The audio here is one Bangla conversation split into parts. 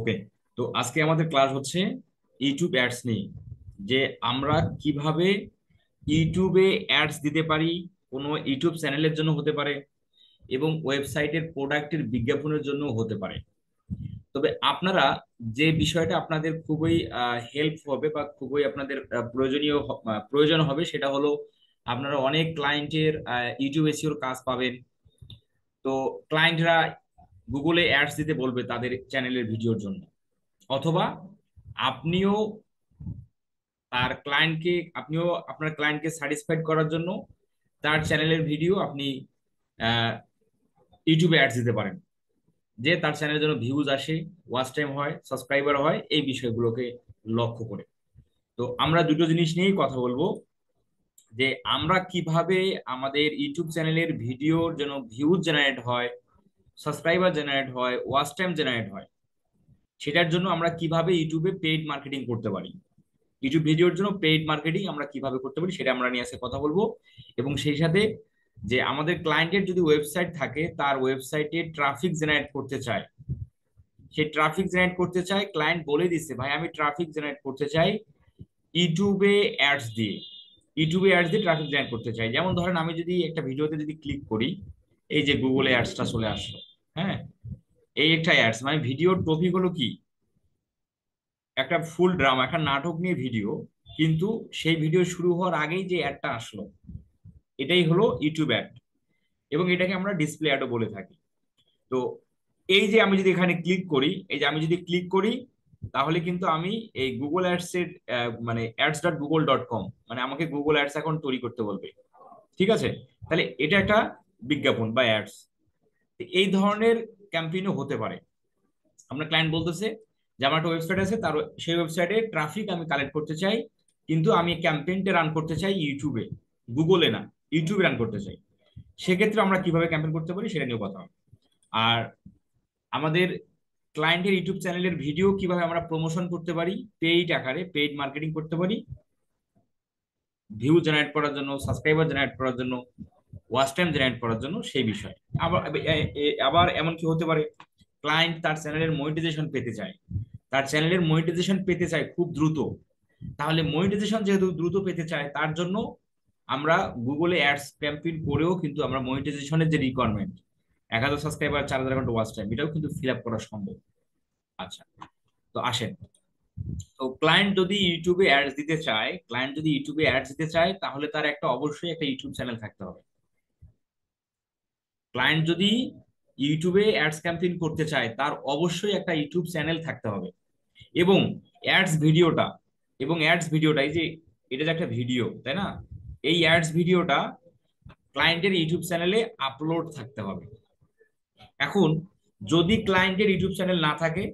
ওকে। তো আজকে আমাদের ক্লাস হচ্ছে ইউটিউব অ্যাডস নিয়ে, যে আমরা কিভাবে ইউটিউবে অ্যাডস দিতে পারি। কোনো ইউটিউব চ্যানেলের জন্য হতে পারে এবং ওয়েবসাইটের প্রোডাক্টের বিজ্ঞাপনের জন্য হতে পারে। তবে আপনারা যে বিষয়টা আপনাদের খুবই হেল্প হবে বা খুবই আপনাদের প্রয়োজন হবে, সেটা হলো আপনারা অনেক ক্লায়েন্টের ইউটিউব এসইওর কাজ পাবেন। তো ক্লায়েন্টরা গুগলে অ্যাডস দিতে বলবে তাদের চ্যানেলের ভিডিওর জন্য, অথবা আপনিও আপনিও আপনার ক্লায়েন্টকে স্যাটিসফাইড করার জন্য তার চ্যানেলের ভিডিও আপনি আহ, ইউটিউবে অ্যাডস দিতে পারেন, যে তার চ্যানেলের জন্য ভিউজ আসে, ওয়াচ টাইম হয়, সাবস্ক্রাইবার হয়, এই বিষয়গুলোকে লক্ষ্য করে। তো আমরা দুটো জিনিস নিয়েই কথা বলবো, যে আমরা কিভাবে আমাদের ইউটিউব চ্যানেলের ভিডিওর জন্য ভিউজ জেনারেট হয়, সাবস্ক্রাইবার জেনারেট হয়, ওয়াচ টাইম জেনারেট হয়, সেটার জন্য আমরা কিভাবে ইউটিউবে পেইড মার্কেটিং করতে পারি। ইউটিউব ভিডিওর জন্য পেইড মার্কেটিং আমরা কিভাবে করতে পারি সেটা আমরা নিয়ে আজকে কথা বলবো। এবং সেই সাথে যে আমাদের ক্লায়েন্টের যদি ওয়েবসাইট থাকে, তার ওয়েবসাইটে ট্রাফিক জেনারেট করতে চায়, সেই ট্রাফিক জেনারেট করতে চায়, ক্লায়েন্ট বলে দিচ্ছে ভাই আমি ট্রাফিক জেনারেট করতে চাই ইউটিউবে অ্যাডস দিয়ে, ইউটিউবে অ্যাডস দিয়ে ট্রাফিক জেনারেট করতে চাই। যেমন ধরেন আমি যদি একটা ভিডিওতে যদি ক্লিক করি, এই যে গুগলে অ্যাডসটা চলে আসলো। হ্যাঁ, এই একটা অ্যাডস, মানে ভিডিওর টপিক হলো কি, একটা ফুল ড্রামা, একটা নাটক নিয়ে ভিডিও, কিন্তু সেই ভিডিও শুরু হওয়ার আগেই যে অ্যাডটা আসলো, এটাই হলো ইউটিউব অ্যাড, এবং এটাকে আমরা ডিসপ্লে অ্যাডও বলে থাকি। তো এই যে আমি যদি এখানে ক্লিক করি, এই যে আমি যদি ক্লিক করি, তাহলে কিন্তু আমি এই গুগল অ্যাডস এর মানে ads.google.com, মানে আমাকে গুগল অ্যাডস অ্যাকাউন্ট তৈরি করতে বলবে। ঠিক আছে, তাহলে এটা একটা বিজ্ঞাপন বা অ্যাডস। এই ধরনের ক্যাম্পেইনও হতে পারে। আমরা ক্লায়েন্ট বলতেছে যে আমার একটা ওয়েবসাইট আছে, তার সেই ওয়েবসাইটে ট্রাফিক আমি কালেক্ট করতে চাই, কিন্তু আমি ক্যাম্পেইনটা রান করতে চাই ইউটিউবে, গুগলে না, ইউটিউবে রান করতে চাই। সেক্ষেত্রে আমরা কিভাবে ক্যাম্পেইন করতে পারি সেটা নিয়ে কথা হবে। আর আমাদের ক্লায়েন্টের ইউটিউব চ্যানেলের ভিডিও কিভাবে আমরা প্রমোশন করতে পারি, পেইড আকারে পেইড মার্কেটিং করতে পারি, ভিউ জেনারেট করার জন্য, সাবস্ক্রাইবার জেনারেট করার জন্য, ওয়াচ টাইম জেনারেট করার জন্য, সেই বিষয়। আবার আবার এমন কি হতে পারে, ক্লায়েন্ট তার চ্যানেলের মনিটাইজেশন পেতে চায়, তার চ্যানেলের মনিটাইজেশন পেতে চায় খুব দ্রুত। তাহলে মনিটাইজেশন যেহেতু দ্রুত পেতে চায়, তার জন্য আমরা গুগলে অ্যাডস ক্যাম্পেইন করেও কিন্তু আমরা মনিটাইজেশনের যে রিকোয়ারমেন্ট, 1000 সাবস্ক্রাইবার, 4000 ঘন্টা ওয়াচ টাইম, এটাও কিন্তু ফিল আপ করা সম্ভব। আচ্ছা, তো আসেন। তো ক্লায়েন্ট যদি ইউটিউবে অ্যাডস দিতে চায়, তাহলে তার একটা অবশ্যই একটা ইউটিউব চ্যানেল থাকতে হবে। ক্লায়েন্ট যদি ইউটিউবে অ্যাডস ক্যাম্পেইন করতে চায়, তার অবশ্যই একটা ইউটিউব চ্যানেল থাকতে হবে। এবং অ্যাডস ভিডিওটা, এই যে এটা যে একটা ভিডিও, তাই না, এই অ্যাডস ভিডিওটা ক্লায়েন্টের ইউটিউব চ্যানেলে আপলোড থাকতে হবে। এখন যদি ক্লায়েন্টের ইউটিউব চ্যানেল না থাকে,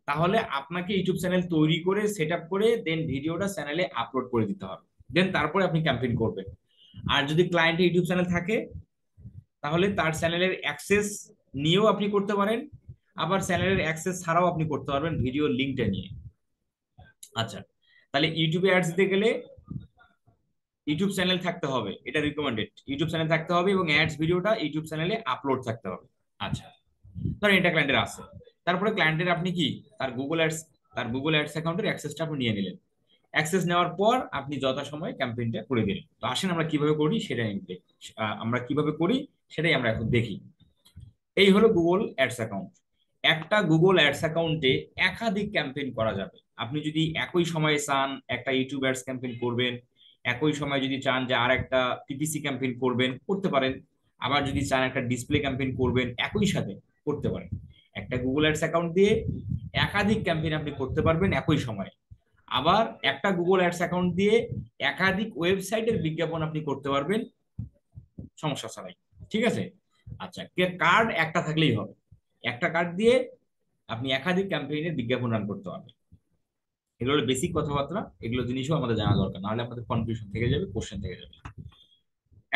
তাহলে আপনাকে ইউটিউব চ্যানেল তৈরি করে সেট আপ করে দেন ভিডিওটা চ্যানেলে আপলোড করে দিতে হবে, দেন তারপরে আপনি ক্যাম্পেইন করবেন। আর যদি ক্লায়েন্টের ইউটিউব চ্যানেল থাকে, তাহলে তার চ্যানেলের অ্যাক্সেস নিয়েও আপনি করতে পারেন, আবার চ্যানেলের অ্যাক্সেস ছাড়াও আপনি করতে পারবেন ভিডিও লিঙ্কটা নিয়ে। আচ্ছা, তাহলে ইউটিউবে অ্যাডস দিতে গেলে ইউটিউব চ্যানেল থাকতে হবে, এটা রিকমেন্ডেড, ইউটিউব চ্যানেল থাকতে হবে এবং অ্যাডস ভিডিওটা ইউটিউব চ্যানেলে আপলোড থাকতে হবে। আচ্ছা, ধরেন এটা ক্লায়েন্টের আছে, তারপরে ক্লায়েন্টের আপনি কি তার গুগল অ্যাডস অ্যাকাউন্টের অ্যাক্সেসটা আপনি নিয়ে নিলেন। অ্যাক্সেস নেওয়ার পর আপনি যথাসময়ে ক্যাম্পেইনটা করে দিলেন। তো আসেন আমরা কিভাবে করি সেটাই আমরা এখন দেখি। এই হলো গুগল অ্যাডস অ্যাকাউন্ট। একটা গুগল অ্যাডস অ্যাকাউন্টে একাধিক ক্যাম্পেইন করা যাবে। আপনি যদি একই সময়ে চান একটা ইউটিউব অ্যাডস ক্যাম্পেইন করবেন, একই সময় যদি চান যে আর একটা পিপিসি ক্যাম্পেইন করবেন, করতে পারেন। আবার যদি চান একটা ডিসপ্লে ক্যাম্পেইন করবেন, একই সাথে করতে পারেন। একটা গুগল অ্যাডস অ্যাকাউন্ট দিয়ে একাধিক ক্যাম্পেইন আপনি করতে পারবেন একই সময়ে। আবার একটা গুগল অ্যাডস অ্যাকাউন্ট দিয়ে একাধিক ওয়েবসাইটের বিজ্ঞাপন আপনি করতে পারবেন সমস্যা ছাড়াই। ঠিক আছে। আচ্ছা, কার্ড একটা থাকলেই হবে, একটা কার্ড দিয়ে আপনি একাধিক ক্যাম্পেইনের বিজ্ঞাপন রান করতে পারবেন। এগুলো হলো বেসিক কথাবার্তা, এগুলো জিনিসও আমাদের জানা দরকার, নাহলে আমাদের কনফিউশন থেকে যাবে, কোশ্চেন থেকে যাবে।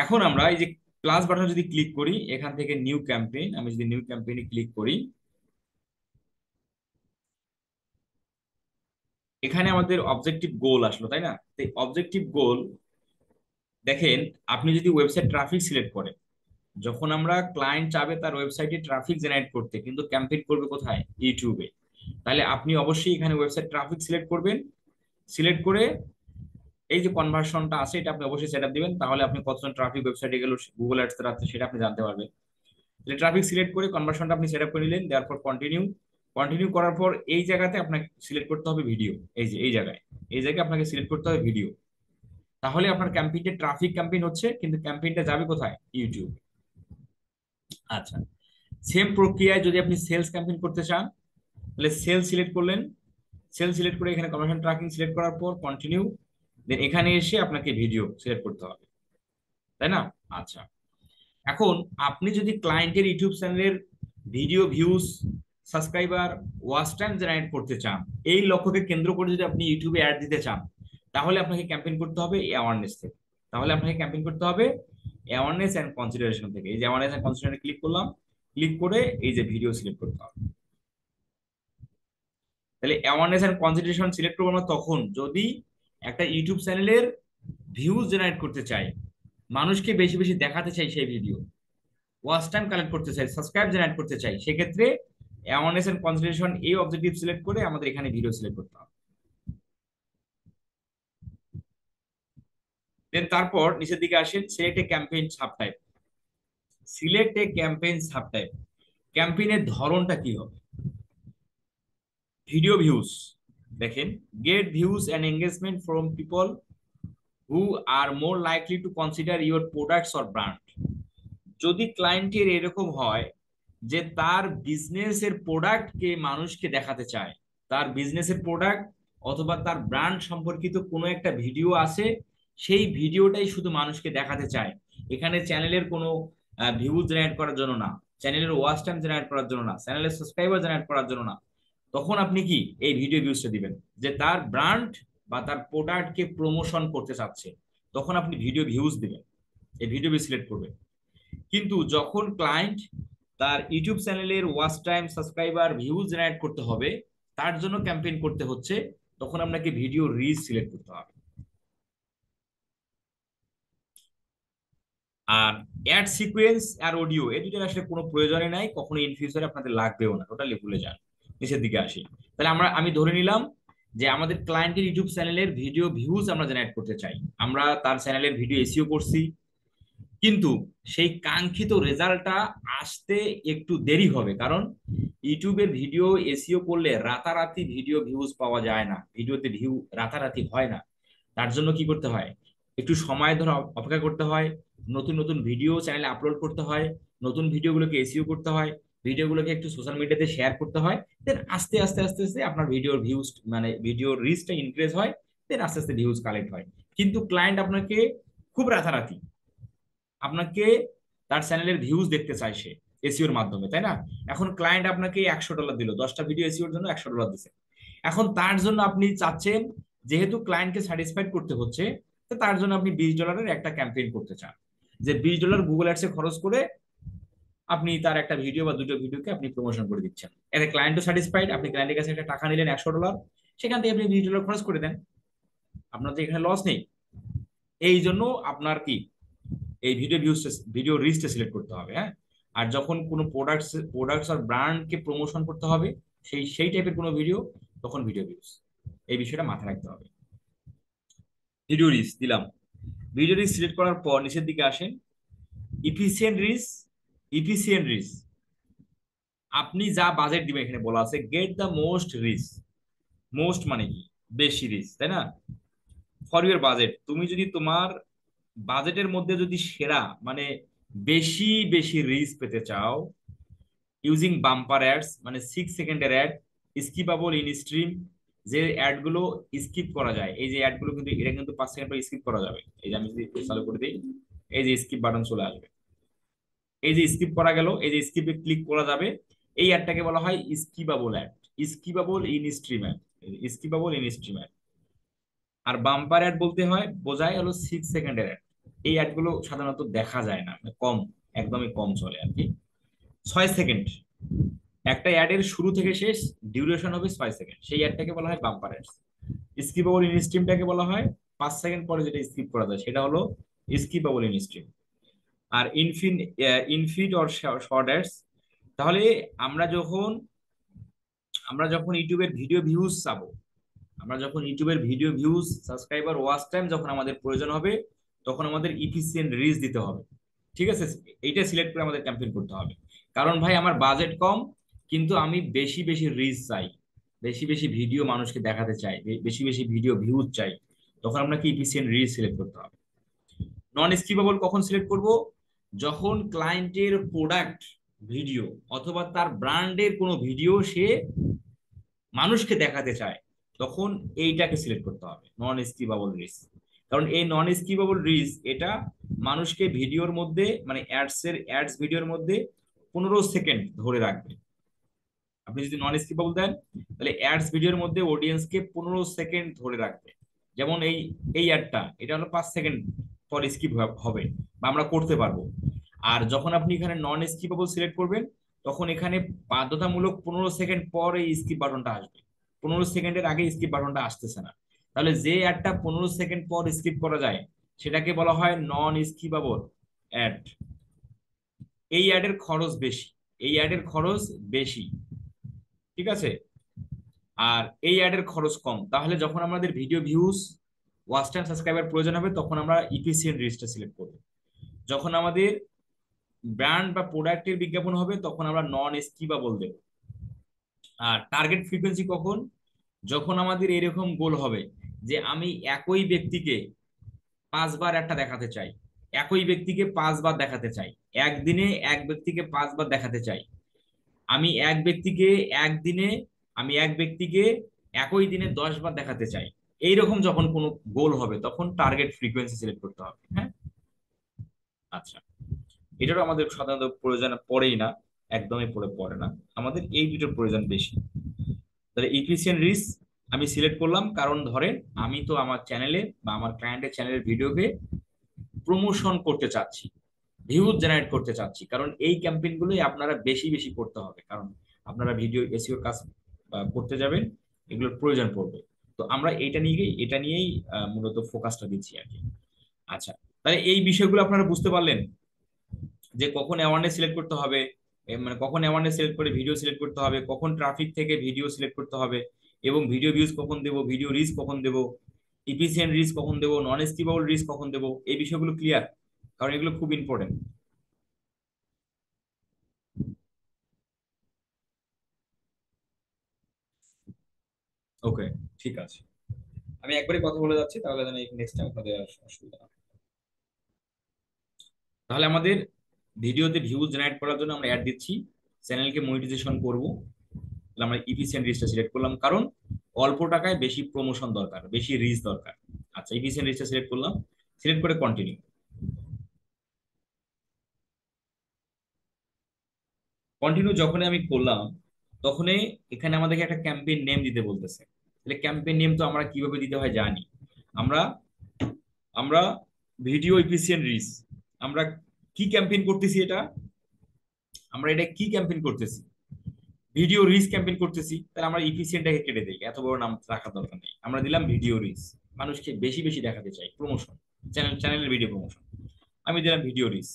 এখন আমরা এই যে প্লাস বাটন যদি ক্লিক করি, এখান থেকে নিউ ক্যাম্পেইন, আমি যদি নিউ ক্যাম্পেইনে ক্লিক করি, এখানে আমাদের অবজেক্টিভ গোল আসলো, তাই না। এই অবজেক্টিভ গোল দেখেন, আপনি যদি ওয়েবসাইট ট্রাফিক সিলেক্ট করেন, যখন আমরা ক্লায়েন্ট চাবে তার ওয়েবসাইটে ট্রাফিক জেনারেট করতে, কিন্তু ক্যাম্পেইন করবে কোথায়, ইউটিউবে। তাহলে আপনি অবশ্যই এখানে ওয়েবসাইট ট্রাফিক সিলেক্ট করবেন। সিলেক্ট করে এই যে কনভার্সনটা আছে এটা আপনি অবশ্যই সেট আপ দিবেন, তাহলে আপনি কতজন ট্রাফিক ওয়েবসাইটে গেল গুগল অ্যাডস এর আছে সেটা আপনি জানতে পারবেন। তাহলে ট্রাফিক সিলেক্ট করে কনভার্সনটা আপনি সেট আপ করে নিলেন, দেওয়ার পর কন্টিনিউ। কন্টিনিউ করার পর এই জায়গাতে আপনাকে সিলেক্ট করতে হবে ভিডিও। এই যে এই জায়গায় আপনাকে সিলেক্ট করতে হবে ভিডিও। তাহলে আপনার ক্যাম্পেইনটা ট্রাফিক ক্যাম্পেইন হচ্ছে, কিন্তু ক্যাম্পেইনটা যাবে কোথায়? ইউটিউব। আচ্ছা, সেম প্রক্রিয়ায় যদি আপনি সেলস ক্যাম্পেইন করতে চান, তাহলে সেল সিলেক্ট করলেন। সেল সিলেক্ট করে এখানে কনভার্সন ট্র্যাকিং সিলেক্ট করার পর কন্টিনিউ, দেন এখানে এসে আপনাকে ভিডিও সিলেক্ট করতে হবে, তাই না? আচ্ছা, এখন আপনি যদি ক্লায়েন্টের ইউটিউব চ্যানেলের video views, subscriber, watch time generate করতে চান, এই লক্ষ্যকে কেন্দ্র করে যদি আপনি ইউটিউবে অ্যাড দিতে চান, তাহলে আপনাকে ক্যাম্পেইন করতে হবে অ্যাওয়ারনেস থেকে। তাহলে আপনাকে ক্যাম্পেইন করতে হবে অ্যাওয়ারনেস অ্যান্ড কনসিডারেশন থেকে। এই যে অ্যাওয়ারনেস অ্যান্ড কনসিডারেশন ক্লিক করলাম, ক্লিক করে এই যে ভিডিও সিলেক্ট করতে হবে। তাহলে অ্যাওয়ারনেস এন্ড কনসিডারেশন সিলেক্ট করবো আমরা তখন যদি একটা ইউটিউব চ্যানেলের ভিউজ জেনারেট করতে চাই, মানুষকে বেশি বেশি দেখাতে চাই সেই ভিডিও, ওয়াচ টাইম কালেক্ট করতে চাই, সাবস্ক্রাইব জেনারেট করতে চাই, সেক্ষেত্রে অ্যাওয়ারনেস এন্ড কনসিডারেশন এই অবজেক্টিভ সিলেক্ট করে আমাদের এখানে ভিডিও সিলেক্ট করতে হবে। দেন তারপর নিচের দিকে আসেন, select a campaign subtype. Select a campaign subtype, ক্যাম্পেইনের ধরনটা কি হবে? ভিডিও ভিউজ, দেখেন, get views and engagement from people who are more likely to consider your products or brand. যদি ক্লায়েন্টের এরকম হয় যে তার বিজনেসের প্রোডাক্টকে মানুষকে দেখাতে চায়, তার বিজনেসের প্রোডাক্ট অথবা তার ব্র্যান্ড সম্পর্কিত কোনো একটা ভিডিও আছে, সেই ভিডিওটাই শুধু মানুষকে দেখাতে চায়, এখানে চ্যানেলের কোনো ভিউজ জেনারেট করার জন্য না, চ্যানেলের ওয়াচ টাইম জেনারেট করার জন্য না, চ্যানেলের সাবস্ক্রাইবার জেনারেট করার জন্য না, তখন আপনি কি এই ভিডিও ভিউজটা দিবেন। যে তার ব্র্যান্ড বা তার প্রোডাক্টকে প্রমোশন করতে চাচ্ছে, তখন আপনি ভিডিও ভিউজ দিবেন, এই ভিডিও ভিউ সিলেক্ট করবেন। কিন্তু যখন ক্লায়েন্ট তার ইউটিউব চ্যানেলের watch time, subscriber, views generate করতে হবে, তার জন্য ক্যাম্পেইন করতে হচ্ছে, তখন আপনাকে ভিডিও রিচ সিলেক্ট করতে হবে। আর অ্যাড সিকোয়েন্স আর অডিও, এই দুটোর আসলে কোনো প্রয়োজনই নাই, কখনো ইন ফিউচারে আপনাদের লাগবেও না, টোটালি ভুলে যান। নিচের দিকে আসি, তাহলে আমি ধরে নিলাম যে আমাদের ক্লায়েন্টের ইউটিউব চ্যানেলের ভিডিও ভিউজ আমরা জেনারেট করতে চাই, আমরা তার চ্যানেলের ভিডিও এসইও করছি, কিন্তু সেই কাঙ্ক্ষিত রেজাল্টটা আসতে একটু দেরি হবে, কারণ ইউটিউবের ভিডিও এসইও করলে রাতারাতি ভিডিও ভিউজ পাওয়া যায় না, ভিডিওতে ভিউ রাতারাতি হয় না। তার জন্য কি করতে হয়? একটু সময় ধরে অপেক্ষা করতে হয়, নতুন নতুন ভিডিও চ্যানেলে আপলোড করতে হয়, নতুন ভিডিওগুলোকে এসইও করতে হয়, ভিডিওগুলোকে একটু সোশ্যাল মিডিয়াতে শেয়ার করতে হয়, দেন আস্তে আস্তে আস্তে আস্তে আপনার ভিডিওর ভিউজ মানে ভিডিওর রিচটা ইনক্রিজ হয়, দেন আস্তে আস্তে ভিউজ কালেক্ট হয়। কিন্তু ক্লায়েন্ট আপনাকে খুব রাতারাতি আপনাকে তার চ্যানেলের ভিউজ দেখতে চাইছে এসইওর মাধ্যমে, তাই না? এখন ক্লায়েন্ট আপনাকে $100 দিল, 10টা ভিডিও এসইওর জন্য $100 দিছে। এখন তার জন্য আপনি চাচ্ছেন, যেহেতু ক্লায়েন্টকে স্যাটিসফাইড করতে হচ্ছে, তো তার জন্য আপনি $20 একটা ক্যাম্পেইন করতে চান, যে $20 গুগল অ্যাডসে খরচ করে আপনি তার একটা ভিডিও বা দুটো ভিডিওকে আপনি প্রমোশন করে দিচ্ছেন। এতে ক্লায়েন্টও স্যাটিসফাইড, আপনি ক্লায়েন্টের কাছে একটা টাকা নিলেন $100, সেখান থেকে আপনি $20 খরচ করে দেন, আপনার তো এখানে লস নেই। এই জন্য আপনার কি এই ভিডিও রিচটা সিলেক্ট করতে হবে, হ্যাঁ। আর যখন কোনো প্রোডাক্টস আর ব্র্যান্ডকে প্রমোশন করতে হবে, সেই টাইপের কোনো ভিডিও, তখন ভিডিও ভিউজ, এই বিষয়টা মাথায় রাখতে হবে। ভিডিও রিচ দিলাম, ভিডিও রিচ সিলেক্ট করার পর নিচের দিকে আসেন, ইফিসিয়েন্ট রিচ। ইফিসিয়েন্ট রিচ, আপনি যা বাজেট দিবেন, এখানে বলা আছে get the most reach. Most মানে কি? বেশি রিচ, তাই না? ফর ইউর বাজেট, তুমি যদি তোমার বাজেটের মধ্যে যদি সেরা মানে বেশি বেশি রিচ পেতে চাও, ইউজিং বাম্পার অ্যাডস, মানে 6 সেকেন্ডের অ্যাড, স্কিপাবল ইন স্ট্রিম, যে অ্যাড গুলো স্কিপ করা যায়, এই যে অ্যাড গুলো কিন্তু এটা কিন্তু 5 সেকেন্ড পর স্কিপ করা যাবে। এই যে আমি যদি চালু করে দিই, এই যে স্কিপ বাটন চলে আসবে, এই যে স্কিপ করা গেল, এই যে স্কিপে ক্লিক করা যাবে, এই অ্যাডটাকে বলা হয় skippable ad, skippable in stream ad, skippable in stream ad. আর বাম্পার অ্যাড বলতে হয় বোঝায় হলো 6 সেকেন্ডের অ্যাড, এই অ্যাড গুলো সাধারণত দেখা যায় না, মানে কম, একদমই কম চলে আর কি। 6 সেকেন্ড, একটা অ্যাডের শুরু থেকে শেষ ডিউরেশন হবে 6 সেকেন্ড, সেই অ্যাডটাকে বলা হয় বাম্পার অ্যাডস। স্কিপেবল ইন স্ট্রিমটাকে বলা হয় 5 সেকেন্ড পরে যেটা স্কিপ করা যায়, সেটা হলো স্কিপেবল ইন স্ট্রিম। আর ইনফিড অর শর্ট অ্যাডস, তাহলে আমরা যখন আমরা যখন ইউটিউবের ভিডিও ভিউজ চাবো, আমরা যখন ইউটিউবের video views, subscriber, watch time যখন আমাদের প্রয়োজন হবে, তখন আমাদের ইফিসিয়েন্ট রিচ দিতে হবে। ঠিক আছে, এইটা সিলেক্ট করে আমাদের ক্যাম্পেইন করতে হবে। কারণ ভাই আমার বাজেট কম, কিন্তু আমি বেশি বেশি রিচ চাই, বেশি বেশি ভিডিও মানুষকে দেখাতে চাই, বেশি বেশি ভিডিও ভিউজ চাই, তখন আপনাকে ইফিসিয়েন্ট রিচ সিলেক্ট করতে হবে। নন স্কিপেবল কখন সিলেক্ট করব? যখন ক্লায়েন্টের প্রোডাক্ট ভিডিও অথবা তার ব্র্যান্ডের কোনো ভিডিও সে মানুষকে দেখাতে চায়, তখন এইটাকে সিলেক্ট করতে হবে, নন স্কিপেবল রিচ। কারণ এই নন স্কিপেবল রিচ এটা মানুষকে ভিডিওর মধ্যে, মানে অ্যাডস ভিডিওর মধ্যে 15 সেকেন্ড ধরে রাখবে। আপনি যদি নন স্কিপেবল দেন, তাহলে অ্যাডস ভিডিওর মধ্যে অডিয়েন্সকে 15 সেকেন্ড ধরে রাখবে। যেমন এই এই অ্যাডটা, এটা হলো 5 সেকেন্ড পর স্কিপ হবে বা আমরা করতে পারবো। আর যখন আপনি এখানে নন স্কিপেবল সিলেক্ট করবেন, তখন এখানে বাধ্যতামূলক 15 সেকেন্ড পর এই স্কিপ বাটনটা আসবে, 15 সেকেন্ডের আগে স্কিপ বাটনটা আসতেছে না। তাহলে যে অ্যাডটা 15 সেকেন্ড পর স্কিপ করা যায়, সেটাকে বলা হয় নন স্কিপেবল অ্যাড। এই অ্যাডের খরচ বেশি, এই অ্যাডের খরচ বেশি। ঠিক আছে, আর এই অ্যাডের খরচ কম। তাহলে যখন আমাদের video views, watch time, subscriber প্রয়োজন হবে, তখন আমরা ইফিসিয়েন্ট রিচটা সিলেক্ট করব। যখন আমাদের ব্র্যান্ড বা প্রোডাক্টের বিজ্ঞাপন হবে, তখন আমরা নন স্কিপেবল দেব। আর টার্গেট ফ্রিকোয়েন্সি কখন? যখন আমাদের এরকম গোল হবে যে আমি একই ব্যক্তিকে 5 বার একটা দেখাতে চাই, একই ব্যক্তিকে 5 বার দেখাতে চাই, একদিনে এক ব্যক্তিকে 5 বার দেখাতে চাই, আমি এক ব্যক্তিকে একদিনে, আমি এক ব্যক্তিকে একই দিনে 10 বার দেখাতে চাই, এইরকম যখন কোনো গোল হবে, তখন টার্গেট ফ্রিকোয়েন্সি সিলেক্ট করতে হবে। হ্যাঁ, আচ্ছা, এটারও আমাদের সাধারণত প্রয়োজন পড়েই না, একদমই পড়ে না, আমাদের এই দুটোর প্রয়োজন বেশি। তাহলে ইফিসিয়েন্ট রিচ আমি সিলেক্ট করলাম, কারণ ধরেন আমি তো আমার চ্যানেলে বা আমার ক্লায়েন্টের চ্যানেলের ভিডিওকে প্রমোশন করতে চাচ্ছি, ভিউজ জেনারেট করতে চাচ্ছি, কারণ এই ক্যাম্পেইন গুলোই আপনারা বেশি বেশি করতে হবে, কারণ আপনারা ভিডিও এসইও কাজ করতে যাবেন, এগুলোর প্রয়োজন পড়বে। তো আমরা এটা নিয়েই মূলত ফোকাসটা দিচ্ছি আর কি। আচ্ছা, তাহলে এই বিষয়গুলো আপনারা বুঝতে পারলেন যে কখন অ্যাওয়ারনেস সিলেক্ট করতে হবে, মানে কখন অ্যাওয়ারনেস সিলেক্ট করে ভিডিও সিলেক্ট করতে হবে, কখন ট্রাফিক থেকে ভিডিও সিলেক্ট করতে হবে, এবং ভিডিও ভিউজ কখন দেবো, ভিডিও রিচ কখন দেবো, ইফিসিয়েন্ট রিচ কখন দেবো, নন স্কিপেবল রিচ কখন দেবো, এই বিষয়গুলো ক্লিয়ার? কারণ এগুলো খুব ইম্পর্টেন্ট। ওকে, ঠিক আছে, আমি একবারই কথা বলে যাচ্ছি, তাহলে যেন নেক্সট টাইম আপনাদের আর অসুবিধা না হয়। তাহলে আমাদের ভিডিওতে ভিউজ জেনারেট করার জন্য আমরা অ্যাড দিচ্ছি, চ্যানেলকে মনিটাইজেশন করব, তাহলে আমরা ইফিসিয়েন্ট রিচটা সিলেক্ট করলাম, কারণ অল্প টাকায় বেশি প্রমোশন দরকার, বেশি রিচ দরকার। আচ্ছা, ইফিসিয়েন্ট রিচটা সিলেক্ট করলাম, সিলেক্ট করে কন্টিনিউ। কন্টিনিউ যখনই আমি করলাম, তখনই এখানে আমাদেরকে একটা ক্যাম্পেইন নেম দিতে বলতেছে। তাহলে ক্যাম্পেইন নেম তো আমরা কিভাবে দিতে হয় জানি। আমরা আমরা ভিডিও ইফিসিয়েন্ট রিচ, আমরা কি ক্যাম্পেইন করতেছি এটা, আমরা এটা কি ক্যাম্পেইন করতেছি, ভিডিও রিচ ক্যাম্পেইন করতেছি, তাহলে আমরা ইফিসিয়েন্টটাকে কেটে দিই, এত বড় নাম রাখার দরকার নেই, আমরা দিলাম ভিডিও রিচ, মানুষকে বেশি বেশি দেখাতে চাই, প্রমোশন, চ্যানেলের ভিডিও প্রমোশন, আমি দিলাম ভিডিও রিচ।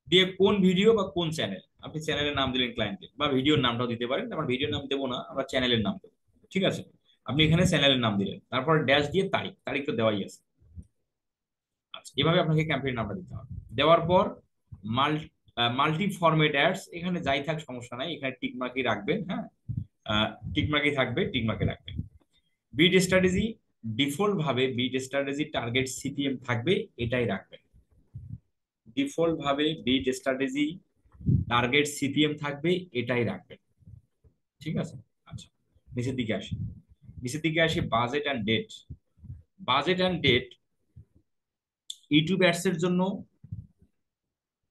দিয়ে কোন ভিডিও বা কোন চ্যানেল, আপনি চ্যানেলের নাম দিলেন ক্লায়েন্টের, বা ভিডিওর নামটাও দিতে পারেন, আমরা ভিডিওর নাম দেবো না, আমরা চ্যানেলের নাম দেবো। ঠিক আছে, আপনি এখানে চ্যানেলের নাম দিলেন, তারপর ড্যাশ দিয়ে তারিখ, তারিখ তো দেওয়াই আছে। আচ্ছা, এভাবে আপনাকে ক্যাম্পেইন নামটা দিতে হবে। দেওয়ার পর মাল্টি ফরম্যাট অ্যাডস, এখানে যাই থাক সমস্যা নাই, এখানে টিক মার্কই রাখবেন। হ্যাঁ, টিক মার্কই থাকবে, টিক মার্কে রাখবেন। বিট স্ট্র্যাটেজি, ডিফল্ট ভাবে বিট স্ট্র্যাটেজি টার্গেট সিপিএম থাকবে, এটাই রাখবেন। ডিফল্ট ভাবে বিট স্ট্র্যাটেজি টার্গেট সিপিএম থাকবে, এটাই রাখবেন। ঠিক আছে, আচ্ছা, নিচের দিকে আসি, নিচের দিকে আসি budget and date. Budget and date, YouTube ads এর জন্য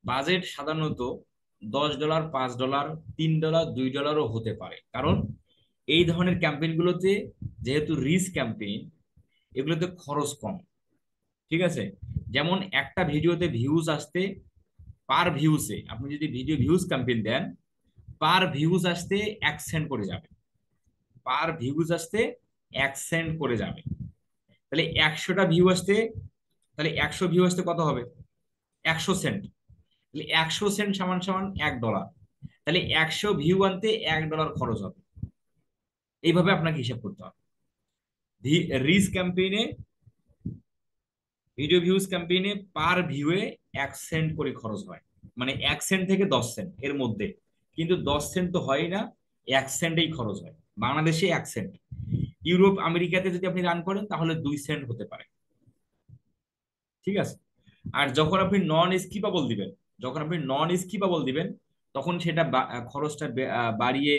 বাজেট সাধারণত $10, $5, $3, $2ও হতে পারে, কারণ এই ধরনের ক্যাম্পেইন গুলোতে, যেহেতু রিচ ক্যাম্পেইন, এগুলোতে খরচ কম। ঠিক আছে, যেমন একটা ভিডিওতে ভিউজ আসতে, পার ভিউসে আপনি যদি ভিডিও ভিউজ ক্যাম্পেইন দেন, পার ভিউজ আসতে 1 সেন্ট করে যাবে, পার ভিউজ আসতে 1 সেন্ট করে যাবে। তাহলে 100টা ভিউ আসতে, তাহলে 100 ভিউ আসতে কত হবে? 100 সেন্ট। তাহলে 100 সেন্ট সমান সমান $1। তাহলে 100 ভিউ আনতে $1 খরচ হবে। এইভাবে আপনাকে হিসাব করতে হবে। রিচ ক্যাম্পেইনে, ভিডিও ভিউজ ক্যাম্পেইনে পার ভিউয়ে 1 সেন্ট করে খরচ হয়, মানে 1 সেন্ট থেকে 10 সেন্ট এর মধ্যে, কিন্তু 10 সেন্ট তো হয় না, 1 সেন্টেই খরচ হয়। বাংলাদেশে 1 সেন্ট, ইউরোপ আমেরিকাতে যদি আপনি রান করেন তাহলে 2 সেন্ট হতে পারে। ঠিক আছে। আর যখন আপনি নন স্কিপাবল দিবেন, যখন আপনি নন স্কিপাবল দিবেন তখন সেটা খরচটা বাড়িয়ে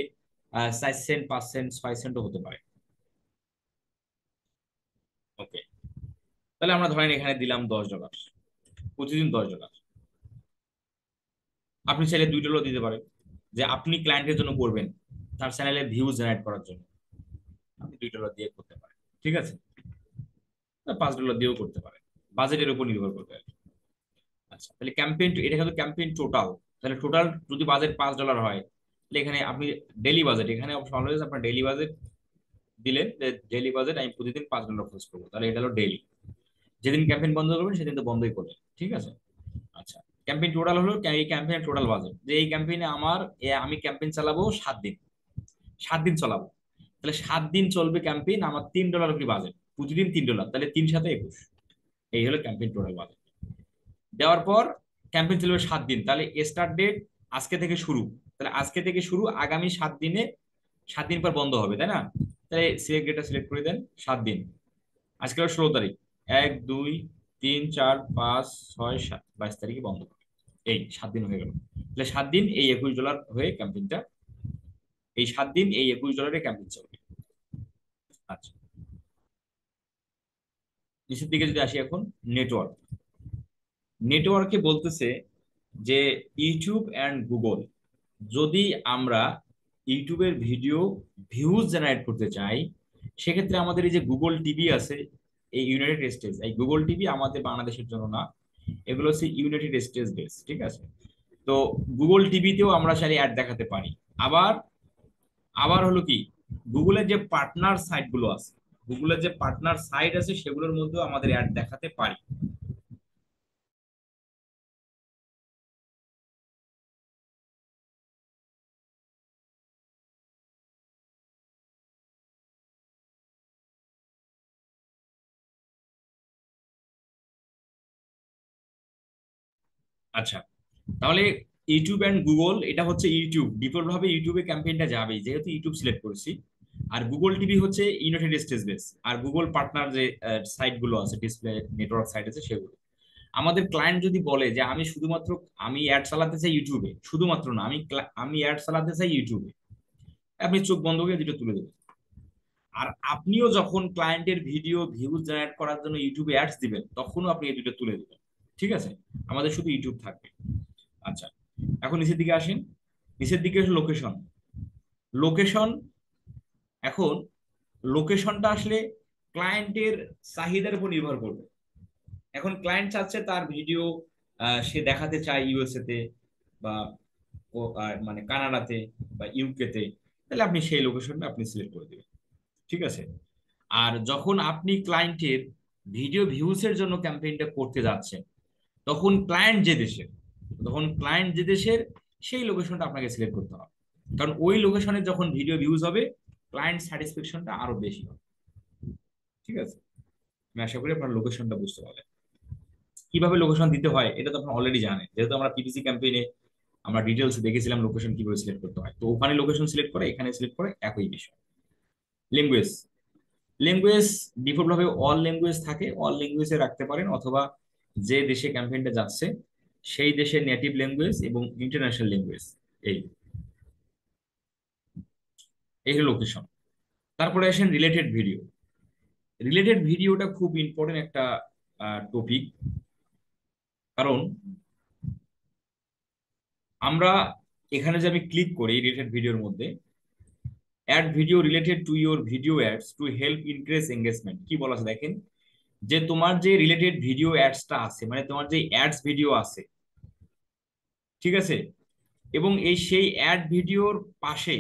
4 সেন্ট, 5 সেন্ট, 6 সেন্টও হতে পারে। ওকে, তাহলে আমরা ধরেন এখানে দিলাম $10, প্রতিদিন $10। আপনি চাইলে $2 দিতে পারেন, যে আপনি ক্লায়েন্টের জন্য করবেন, তার চ্যানেলে ভিউজ জেনারেট করার জন্য আপনি $2 দিয়ে করতে পারেন। ঠিক আছে, $5 দিয়েও করতে পারেন, বাজেটের উপর নির্ভর করবে আর কি। আচ্ছা, তাহলে ক্যাম্পেইন, এটা কিন্তু ক্যাম্পেইন টোটাল। তাহলে টোটাল যদি বাজেট $5 হয়, তাহলে এখানে আপনি ডেইলি বাজেট, এখানে অলওয়েজ আপনার ডেইলি বাজেট দিলেন, যে ডেইলি বাজেট আমি প্রতিদিন $5 খরচ করবো, তাহলে এটা হলো ডেইলি। যেদিন ক্যাম্পেইন বন্ধ করবেন সেদিন তো বন্ধই করবেন। ঠিক আছে। আচ্ছা, ক্যাম্পেইন টোটাল হলো এই ক্যাম্পেইনের টোটাল বাজেট, যে এই ক্যাম্পেইনে আমি ক্যাম্পেইন চালাবো 7 দিন, 7 দিন চালাবো, তাহলে 7 দিন চলবে ক্যাম্পেইন, আমার $3 কি বাজেট, প্রতিদিন $3, তাহলে 3 7 21, এই হলো ক্যাম্পেইন টোটাল বাজেট। দেওয়ার পর ক্যাম্পেইন চলবে 7 দিন, তাহলে স্টার্ট ডেট আজকে থেকে শুরু, তাহলে আজকে থেকে শুরু আগামী 7 দিনে, 7 দিন পর বন্ধ হবে, তাই না? তাহলে সিলেক্ট ডেটটা সিলেক্ট করে দেন, 7 দিন। আজকে হলো 16 তারিখ, 1 2 3 4 5 6 7, 22 তারিখে বন্ধ হবে। এই 7 দিন হয়ে গেল, তাহলে 7 দিন এই $21 হয়ে ক্যাম্পেইনটা, এই 7 দিন এই $21 ক্যাম্পেইন চলবে। আচ্ছা, নিচের দিকে যদি আসি এখন, নেটওয়ার্ক। নেটওয়ার্কে বলতেছে যে ইউটিউব অ্যান্ড গুগল, যদি আমরা ইউটিউবের ভিডিও ভিউজ জেনারেট করতে চাই, সেক্ষেত্রে আমাদের এই যে গুগল টিভি আছে, এই ইউনাইটেড স্টেটস, এই গুগল টিভি আমাদের বাংলাদেশের জন্য না, এগুলো হচ্ছে ইউনাইটেড স্টেটস বেস। ঠিক আছে। তো গুগল টিভিতেও আমরা চাইলে অ্যাড দেখাতে পারি। আবার আবার হলো কি, গুগলের যে পার্টনার সাইট গুলো আছে, গুগলের যে পার্টনার সাইট আছে সেগুলোর মধ্যেও আমাদের অ্যাড দেখাতে পারি। আচ্ছা, তাহলে ইউটিউব অ্যান্ড গুগল, এটা হচ্ছে ইউটিউব, ডিফল্ট ভাবে ইউটিউবে ক্যাম্পেইনটা যাবেই যেহেতু ইউটিউব সিলেক্ট করেছি। আর গুগল টিভি হচ্ছে ইউনাইটেড স্টেটস বেস, আর গুগল পার্টনার যে সাইট গুলো আছে, ডিসপ্লে নেটওয়ার্ক সাইট আছে সেগুলো। আমাদের ক্লায়েন্ট যদি বলে যে আমি শুধুমাত্র, আমি অ্যাড চালাতে চাই ইউটিউবে, শুধুমাত্র না, আমি অ্যাড চালাতে চাই ইউটিউবে, আপনি চোখ বন্ধ করে দুটো তুলে দেবেন। আর আপনিও যখন ক্লায়েন্টের ভিডিও ভিউজ জেনারেট করার জন্য ইউটিউবে অ্যাডস দিবেন, তখনও আপনি এই দুটো তুলে দিবেন। ঠিক আছে, আমাদের শুধু ইউটিউব থাকবে। আচ্ছা, এখন নিচের দিকে আসেন। নিচের দিকে লোকেশন। লোকেশন, এখন লোকেশনটা আসলে ক্লায়েন্টের চাহিদার উপর নির্ভর করবে। এখন ক্লায়েন্ট চাচ্ছে তার ভিডিও সে দেখাতে চায় ইউএসএ তে, বা মানে কানাডাতে বা ইউকে তে, তাহলে আপনি সেই লোকেশনটা আপনি সিলেক্ট করে দিবেন। ঠিক আছে। আর যখন আপনি ক্লায়েন্টের ভিডিও ভিউসের জন্য ক্যাম্পেইনটা করতে যাচ্ছেন, তখন ক্লায়েন্ট যে দেশের, তখন ক্লায়েন্ট যে দেশের সেই লোকেশনটা আপনাকে সিলেক্ট করতে হবে, কারণ ওই লোকেশনে যখন ভিডিও ভিউজ হবে ক্লায়েন্ট স্যাটিসফ্যাকশনটা আরো বেশি হবে। ঠিক আছে, আমি আশা করি আপনার লোকেশনটা বুঝতে পারলেন। কিভাবে লোকেশন দিতে হয় এটা তো আপনারা অলরেডি জানেন, যেহেতু আমরা পিপিসি ক্যাম্পেইনে আমরা ডিটেলস দেখেছিলাম লোকেশন কিভাবে সিলেক্ট করতে হয়, তো ওখানে লোকেশন সিলেক্ট করে এখানে সিলেক্ট করে একই বিষয়। ল্যাঙ্গুয়েজ, ল্যাঙ্গুয়েজ ডিফল্ট ভাবে অল ল্যাঙ্গুয়েজ থাকে, অল ল্যাঙ্গুয়েজে রাখতে পারেন, অথবা যে দেশে ক্যাম্পেইনটা যাচ্ছে সেই দেশের নেটিভ ল্যাঙ্গুয়েজ এবং ইন্টারন্যাশনাল ল্যাঙ্গুয়েজ, এই এই হলো লোকেশন। তারপরে আসেন রিলেটেড ভিডিও। রিলেটেড ভিডিওটা খুব ইম্পর্টেন্ট একটা টপিক, কারণ আমরা এখানে যে আমি ক্লিক করি রিলেটেড ভিডিওর মধ্যে, ad video related to your video ads to help increase engagement, কি বলা আছে দেখেন, যে তোমার যে রিলেটেড ভিডিও অ্যাডসটা আছে, মানে তোমার যে অ্যাডস ভিডিও আছে, ঠিক আছে, এবং সেই অ্যাড ভিডিওর পাশে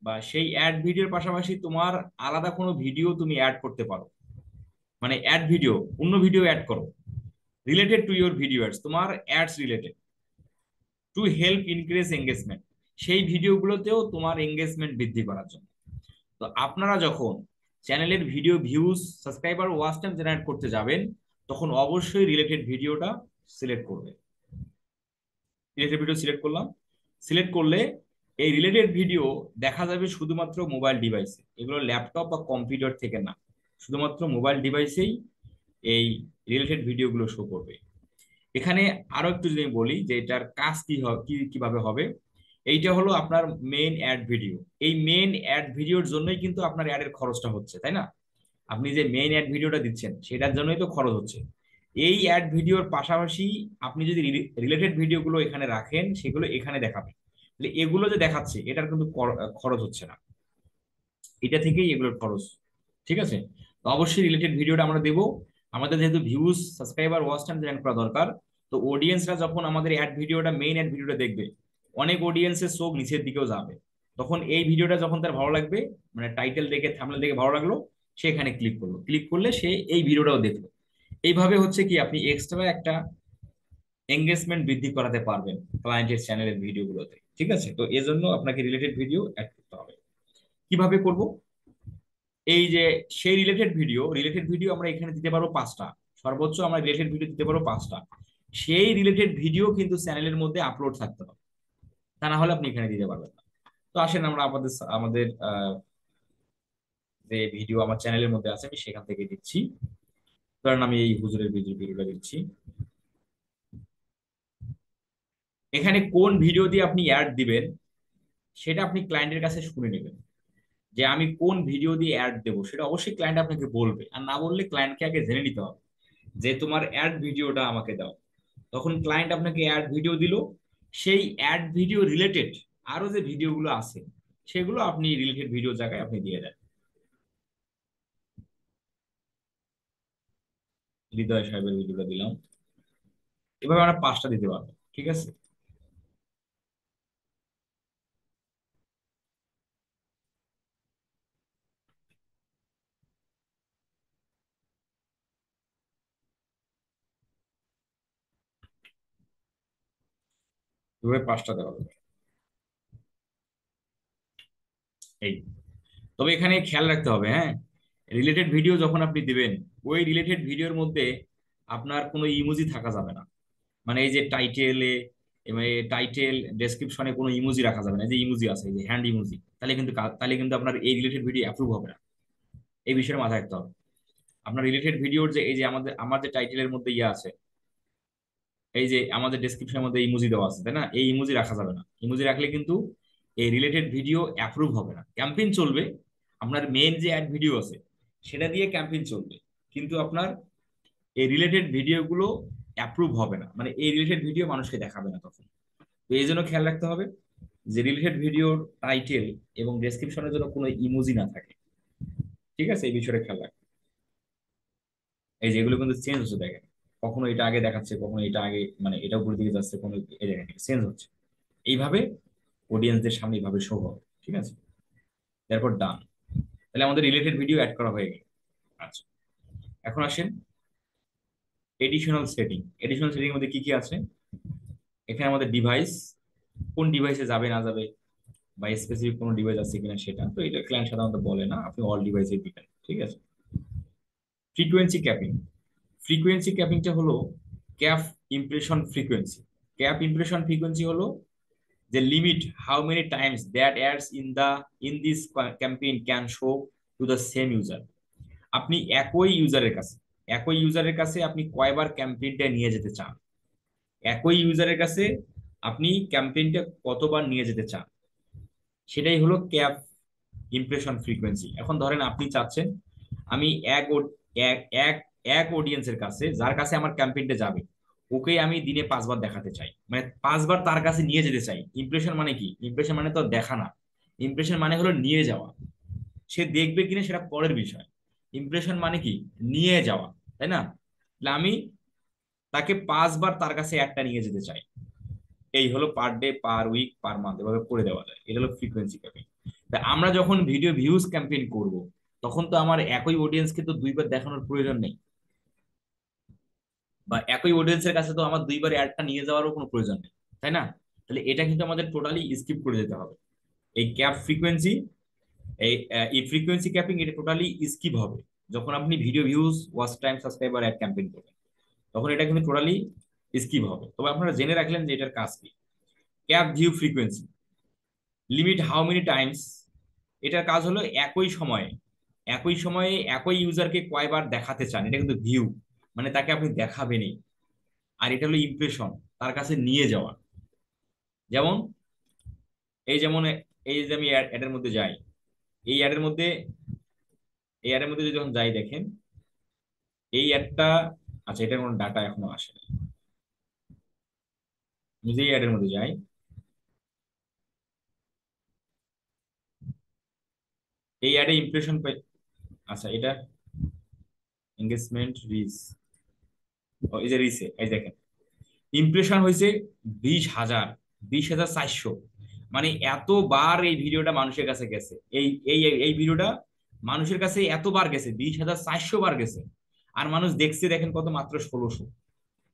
বা সেই অ্যাড ভিডিওর পাশাপাশি তোমার আলাদা কোনো ভিডিও তুমি অ্যাড করতে পারো, মানে অ্যাড ভিডিও, অন্য ভিডিও অ্যাড করো related to your video ads, তোমার ads related, to help increase engagement, সেই ভিডিওগুলোতেও তোমার এঙ্গেজমেন্ট বৃদ্ধি করার জন্য। তো তো আপনারা যখন চ্যানেলের video views, subscriber, watch time generate করতে যাবেন, তখন অবশ্যই রিলেটেড ভিডিওটা সিলেক্ট করবেন। রিলেটেড ভিডিও সিলেক্ট করলাম। সিলেক্ট করলে এই রিলেটেড ভিডিও দেখা যাবে শুধুমাত্র মোবাইল ডিভাইসে, এগুলো ল্যাপটপ বা কম্পিউটার থেকে না, শুধুমাত্র মোবাইল ডিভাইসেই এই রিলেটেড ভিডিওগুলো শো করবে। এখানে আরো একটু যদি আমি বলি যে এটার কাজ কিভাবে হবে। এইটা হলো আপনার মেইন অ্যাড ভিডিও। এই মেইন অ্যাড ভিডিওর জন্যই কিন্তু আপনার অ্যাডের খরচটা হচ্ছে, তাই না? আপনি যে মেইন অ্যাড ভিডিওটা দিচ্ছেন সেটার জন্যই তো খরচ হচ্ছে। এই অ্যাড ভিডিওর পাশাপাশি আপনি যদি রিলেটেড ভিডিওগুলো এখানে রাখেন, সেগুলো এখানে দেখাবেন, তাহলে এগুলো যে দেখাচ্ছে এটার কিন্তু খরচ হচ্ছে না, এটা থেকেই এগুলোর খরচ। ঠিক আছে? তো অবশ্যই রিলেটেড ভিডিওটা আমরা দেবো। আমাদের যেহেতু views, subscriber, watch time generate করা দরকার, তো অডিয়েন্সরা যখন আমাদের অ্যাড ভিডিওটা, মেইন অ্যাড ভিডিওটা দেখবে, অনেক অডিয়েন্সের চোখ নিচের দিকেও যাবে। তখন এই ভিডিওটা যখন তার ভালো লাগবে, মানে টাইটেল দেখে, থাম্বনেল দেখে ভালো লাগলো, সে এখানে ক্লিক করলো, ক্লিক করলে সে এই ভিডিওটাও দেখলো। এইভাবে হচ্ছে কি আপনি এক্সট্রা একটা এঙ্গেজমেন্ট বৃদ্ধি করাতে পারবেন ক্লায়েন্টের চ্যানেলের ভিডিওগুলোতে। ঠিক আছে? তো এজন্য আপনাকে রিলেটেড ভিডিও অ্যাড করতে হবে। কিভাবে করব? এই যে সেই রিলেটেড ভিডিও আমরা এখানে দিতে পারবো 5টা। সর্বোচ্চ আমরা রিলেটেড ভিডিও দিতে পারবো 5টা। সেই রিলেটেড ভিডিও কিন্তু চ্যানেলের মধ্যে আপলোড থাকতে হবে, তা না হলে আপনি এখানে দিতে পারবেন না। তো আসেন আমরা আমাদের আমাদের যে ভিডিও আমার চ্যানেলের মধ্যে আছে আমি সেখান থেকে দিচ্ছি। কারণ আমি এই হুজুরের ভিডিওটা দিচ্ছি। এখানে কোন ভিডিও দিয়ে আপনি অ্যাড দিবেন সেটা আপনি ক্লায়েন্টের কাছে শুনে নেবেন, যে আমি কোন ভিডিও দিয়ে অ্যাড দেবো সেটা অবশ্যই ক্লায়েন্ট আপনাকে বলবে, আর না বললে ক্লায়েন্টকে আগে জেনে নিতে হবে যে তোমার অ্যাড ভিডিওটা আমাকে দাও। তখন ক্লায়েন্ট আপনাকে অ্যাড ভিডিও দিল, সেই অ্যাড ভিডিও রিলেটেড আরো যে ভিডিওগুলো আছে সেগুলো আপনি রিলেটেড ভিডিও জায়গায় আপনি দিয়ে দেন। হৃদয় সাহেবের ভিডিওটা দিলাম। এভাবে আমরা 5টা দিতে পারবো। ঠিক আছে? এভাবে 5টা দেওয়া হবে। এই, তবে এখানে খেয়াল রাখতে হবে, হ্যাঁ, রিলেটেড ভিডিও যখন আপনি দিবেন, ওই রিলেটেড ভিডিওর মধ্যে আপনার কোনো ইমোজি থাকা যাবে না। মানে এই যে টাইটেল ডেসক্রিপশনে কোনো ইমোজি রাখা যাবে না। এই যে ইমোজি আছে, এই যে হ্যান্ড ইমোজি, তাহলে কিন্তু আপনার এই রিলেটেড ভিডিও অ্যাপ্রুভ হবে না। এই বিষয়ে মাথায় রাখতে হবে। আপনার রিলেটেড ভিডিওর যে এই যে আমার যে টাইটেলের মধ্যে ইয়ে আছে, এই যে আমাদের ডেসক্রিপশনের মধ্যে ইমোজি দেওয়া আছে, তাই না? এই ইমোজি রাখা যাবে না। ইমোজি রাখলে কিন্তু এই রিলেটেড ভিডিও অ্যাপ্রুভ হবে না। ক্যাম্পেইন চলবে, আপনার মেন যে অ্যাড ভিডিও আছে সেটা দিয়ে ক্যাম্পেইন চলবে, কিন্তু আপনার এই রিলেটেড ভিডিওগুলো অ্যাপ্রুভ হবে না, মানে এই রিলেটেড ভিডিও মানুষকে দেখাবে না তখন। তো এই জন্য খেয়াল রাখতে হবে যে রিলেটেড ভিডিওর টাইটেল এবং ডেসক্রিপশনের জন্য কোনো ইমোজি না থাকে। ঠিক আছে? এই বিষয়টা খেয়াল রাখবেন। এই যে এগুলো কিন্তু চেঞ্জ হচ্ছে, দেখেন, কখনো এটা আগে দেখাচ্ছে, কখনো এটা আগে, মানে এটা উপরের দিকে যাচ্ছে, কোনো এই দেখেন চেঞ্জ হচ্ছে। এইভাবে অডিয়েন্সদের সামনে এইভাবে শো হবে। ঠিক আছে? তারপর ডান। তাহলে আমাদের রিলেটেড ভিডিও অ্যাড করা হয়ে গেল। আচ্ছা, এখন আসেন এডিশনাল সেটিং এর মধ্যে কি কি আছে। এখানে আমাদের ডিভাইস, কোন ডিভাইসে যাবে না যাবে, বা স্পেসিফিক কোনো ডিভাইস আছে কিনা সেটা তো এটা ক্লায়েন্ট সাধারণত বলে না, আপনি অল ডিভাইসে দিবেন। ঠিক আছে? ফ্রিকোয়েন্সি ক্যাপিংটা হলো cap impression frequency. Cap impression frequency হলো the limit how many times that ads in this campaign can show to the same user। আপনি একই ইউজারের কাছে আপনি কয়বার ক্যাম্পেইনটা নিয়ে যেতে চান, একই ইউজারের কাছে আপনি ক্যাম্পেইনটা কতবার নিয়ে যেতে চান, সেটাই হলো ক্যাপ ইমপ্রেশন ফ্রিকোয়েন্সি। এখন ধরেন আপনি চাচ্ছেন আমি এক এক এক অডিয়েন্সের কাছে, যার কাছে আমার ক্যাম্পেইনটা যাবে, ওকে আমি দিনে 5বার দেখাতে চাই, মানে 5বার তার কাছে নিয়ে যেতে চাই। ইমপ্রেশন মানে কি? ইমপ্রেশন মানে তো দেখা না, ইমপ্রেশন মানে হলো নিয়ে যাওয়া। সে দেখবে কিনা সেটা পরের বিষয়। ইমপ্রেশন মানে কি? নিয়ে যাওয়া, তাই না? তাহলে আমি তাকে 5বার তার কাছে একটা নিয়ে যেতে চাই। এই হলো per day, per week, per month, এভাবে করে দেওয়া যায়। এটা হলো ফ্রিকোয়েন্সি ক্যাম্পেইন। তা আমরা যখন ভিডিও ভিউজ ক্যাম্পেইন করব, তখন তো আমার একই অডিয়েন্সকে তো 2বার দেখানোর প্রয়োজন নেই, বা একই অডিয়েন্সের কাছে তো আমার 2বার অ্যাডটা নিয়ে যাওয়ারও কোনো প্রয়োজন নেই, তাই না? তাহলে এটা কিন্তু আমাদের টোটালি স্কিপ করে যেতে হবে। এই ক্যাপ ফ্রিকোয়েন্সি এই ফ্রিকোয়েন্সি ক্যাপিং এটা টোটালি স্কিপ হবে যখন আপনি video views, watch time, subscriber, ad campaign করবেন, তখন এটা কিন্তু টোটালি স্কিপ হবে। তবে আপনারা জেনে রাখলেন যে এটার কাজ কি। Cap view frequency limit how many Times, এটার কাজ হলো একই সময়ে একই ইউজারকে কয়বার দেখাতে চান, এটা কিন্তু ভিউ, মানে তাকে আপনি দেখাবেনই। আর এটা হলো ইমপ্রেশন, তার কাছে নিয়ে যাওয়া। যেমন যেমন এই যে আমি অ্যাডের মধ্যে যাই, এই অ্যাডের মধ্যে এই অ্যাডের মধ্যে যদি যখন যাই দেখেন এই অ্যাডটা, আচ্ছা এটা কোনো ডাটা এখনো আসে না, আমি যে অ্যাডের মধ্যে যাই, এই অ্যাডে ইমপ্রেশন পাই। আচ্ছা এটা এঙ্গেজমেন্ট রিচ, এই যে রিচে এই দেখেন ইমপ্রেশন হয়েছে 20,000, 20,400। মানে এতবার এই ভিডিওটা মানুষের কাছে গেছে, এই এই এই ভিডিওটা মানুষের কাছে এতবার গেছে, 20,400 বার গেছে। আর মানুষ দেখছে দেখেন কত, মাত্র 1600।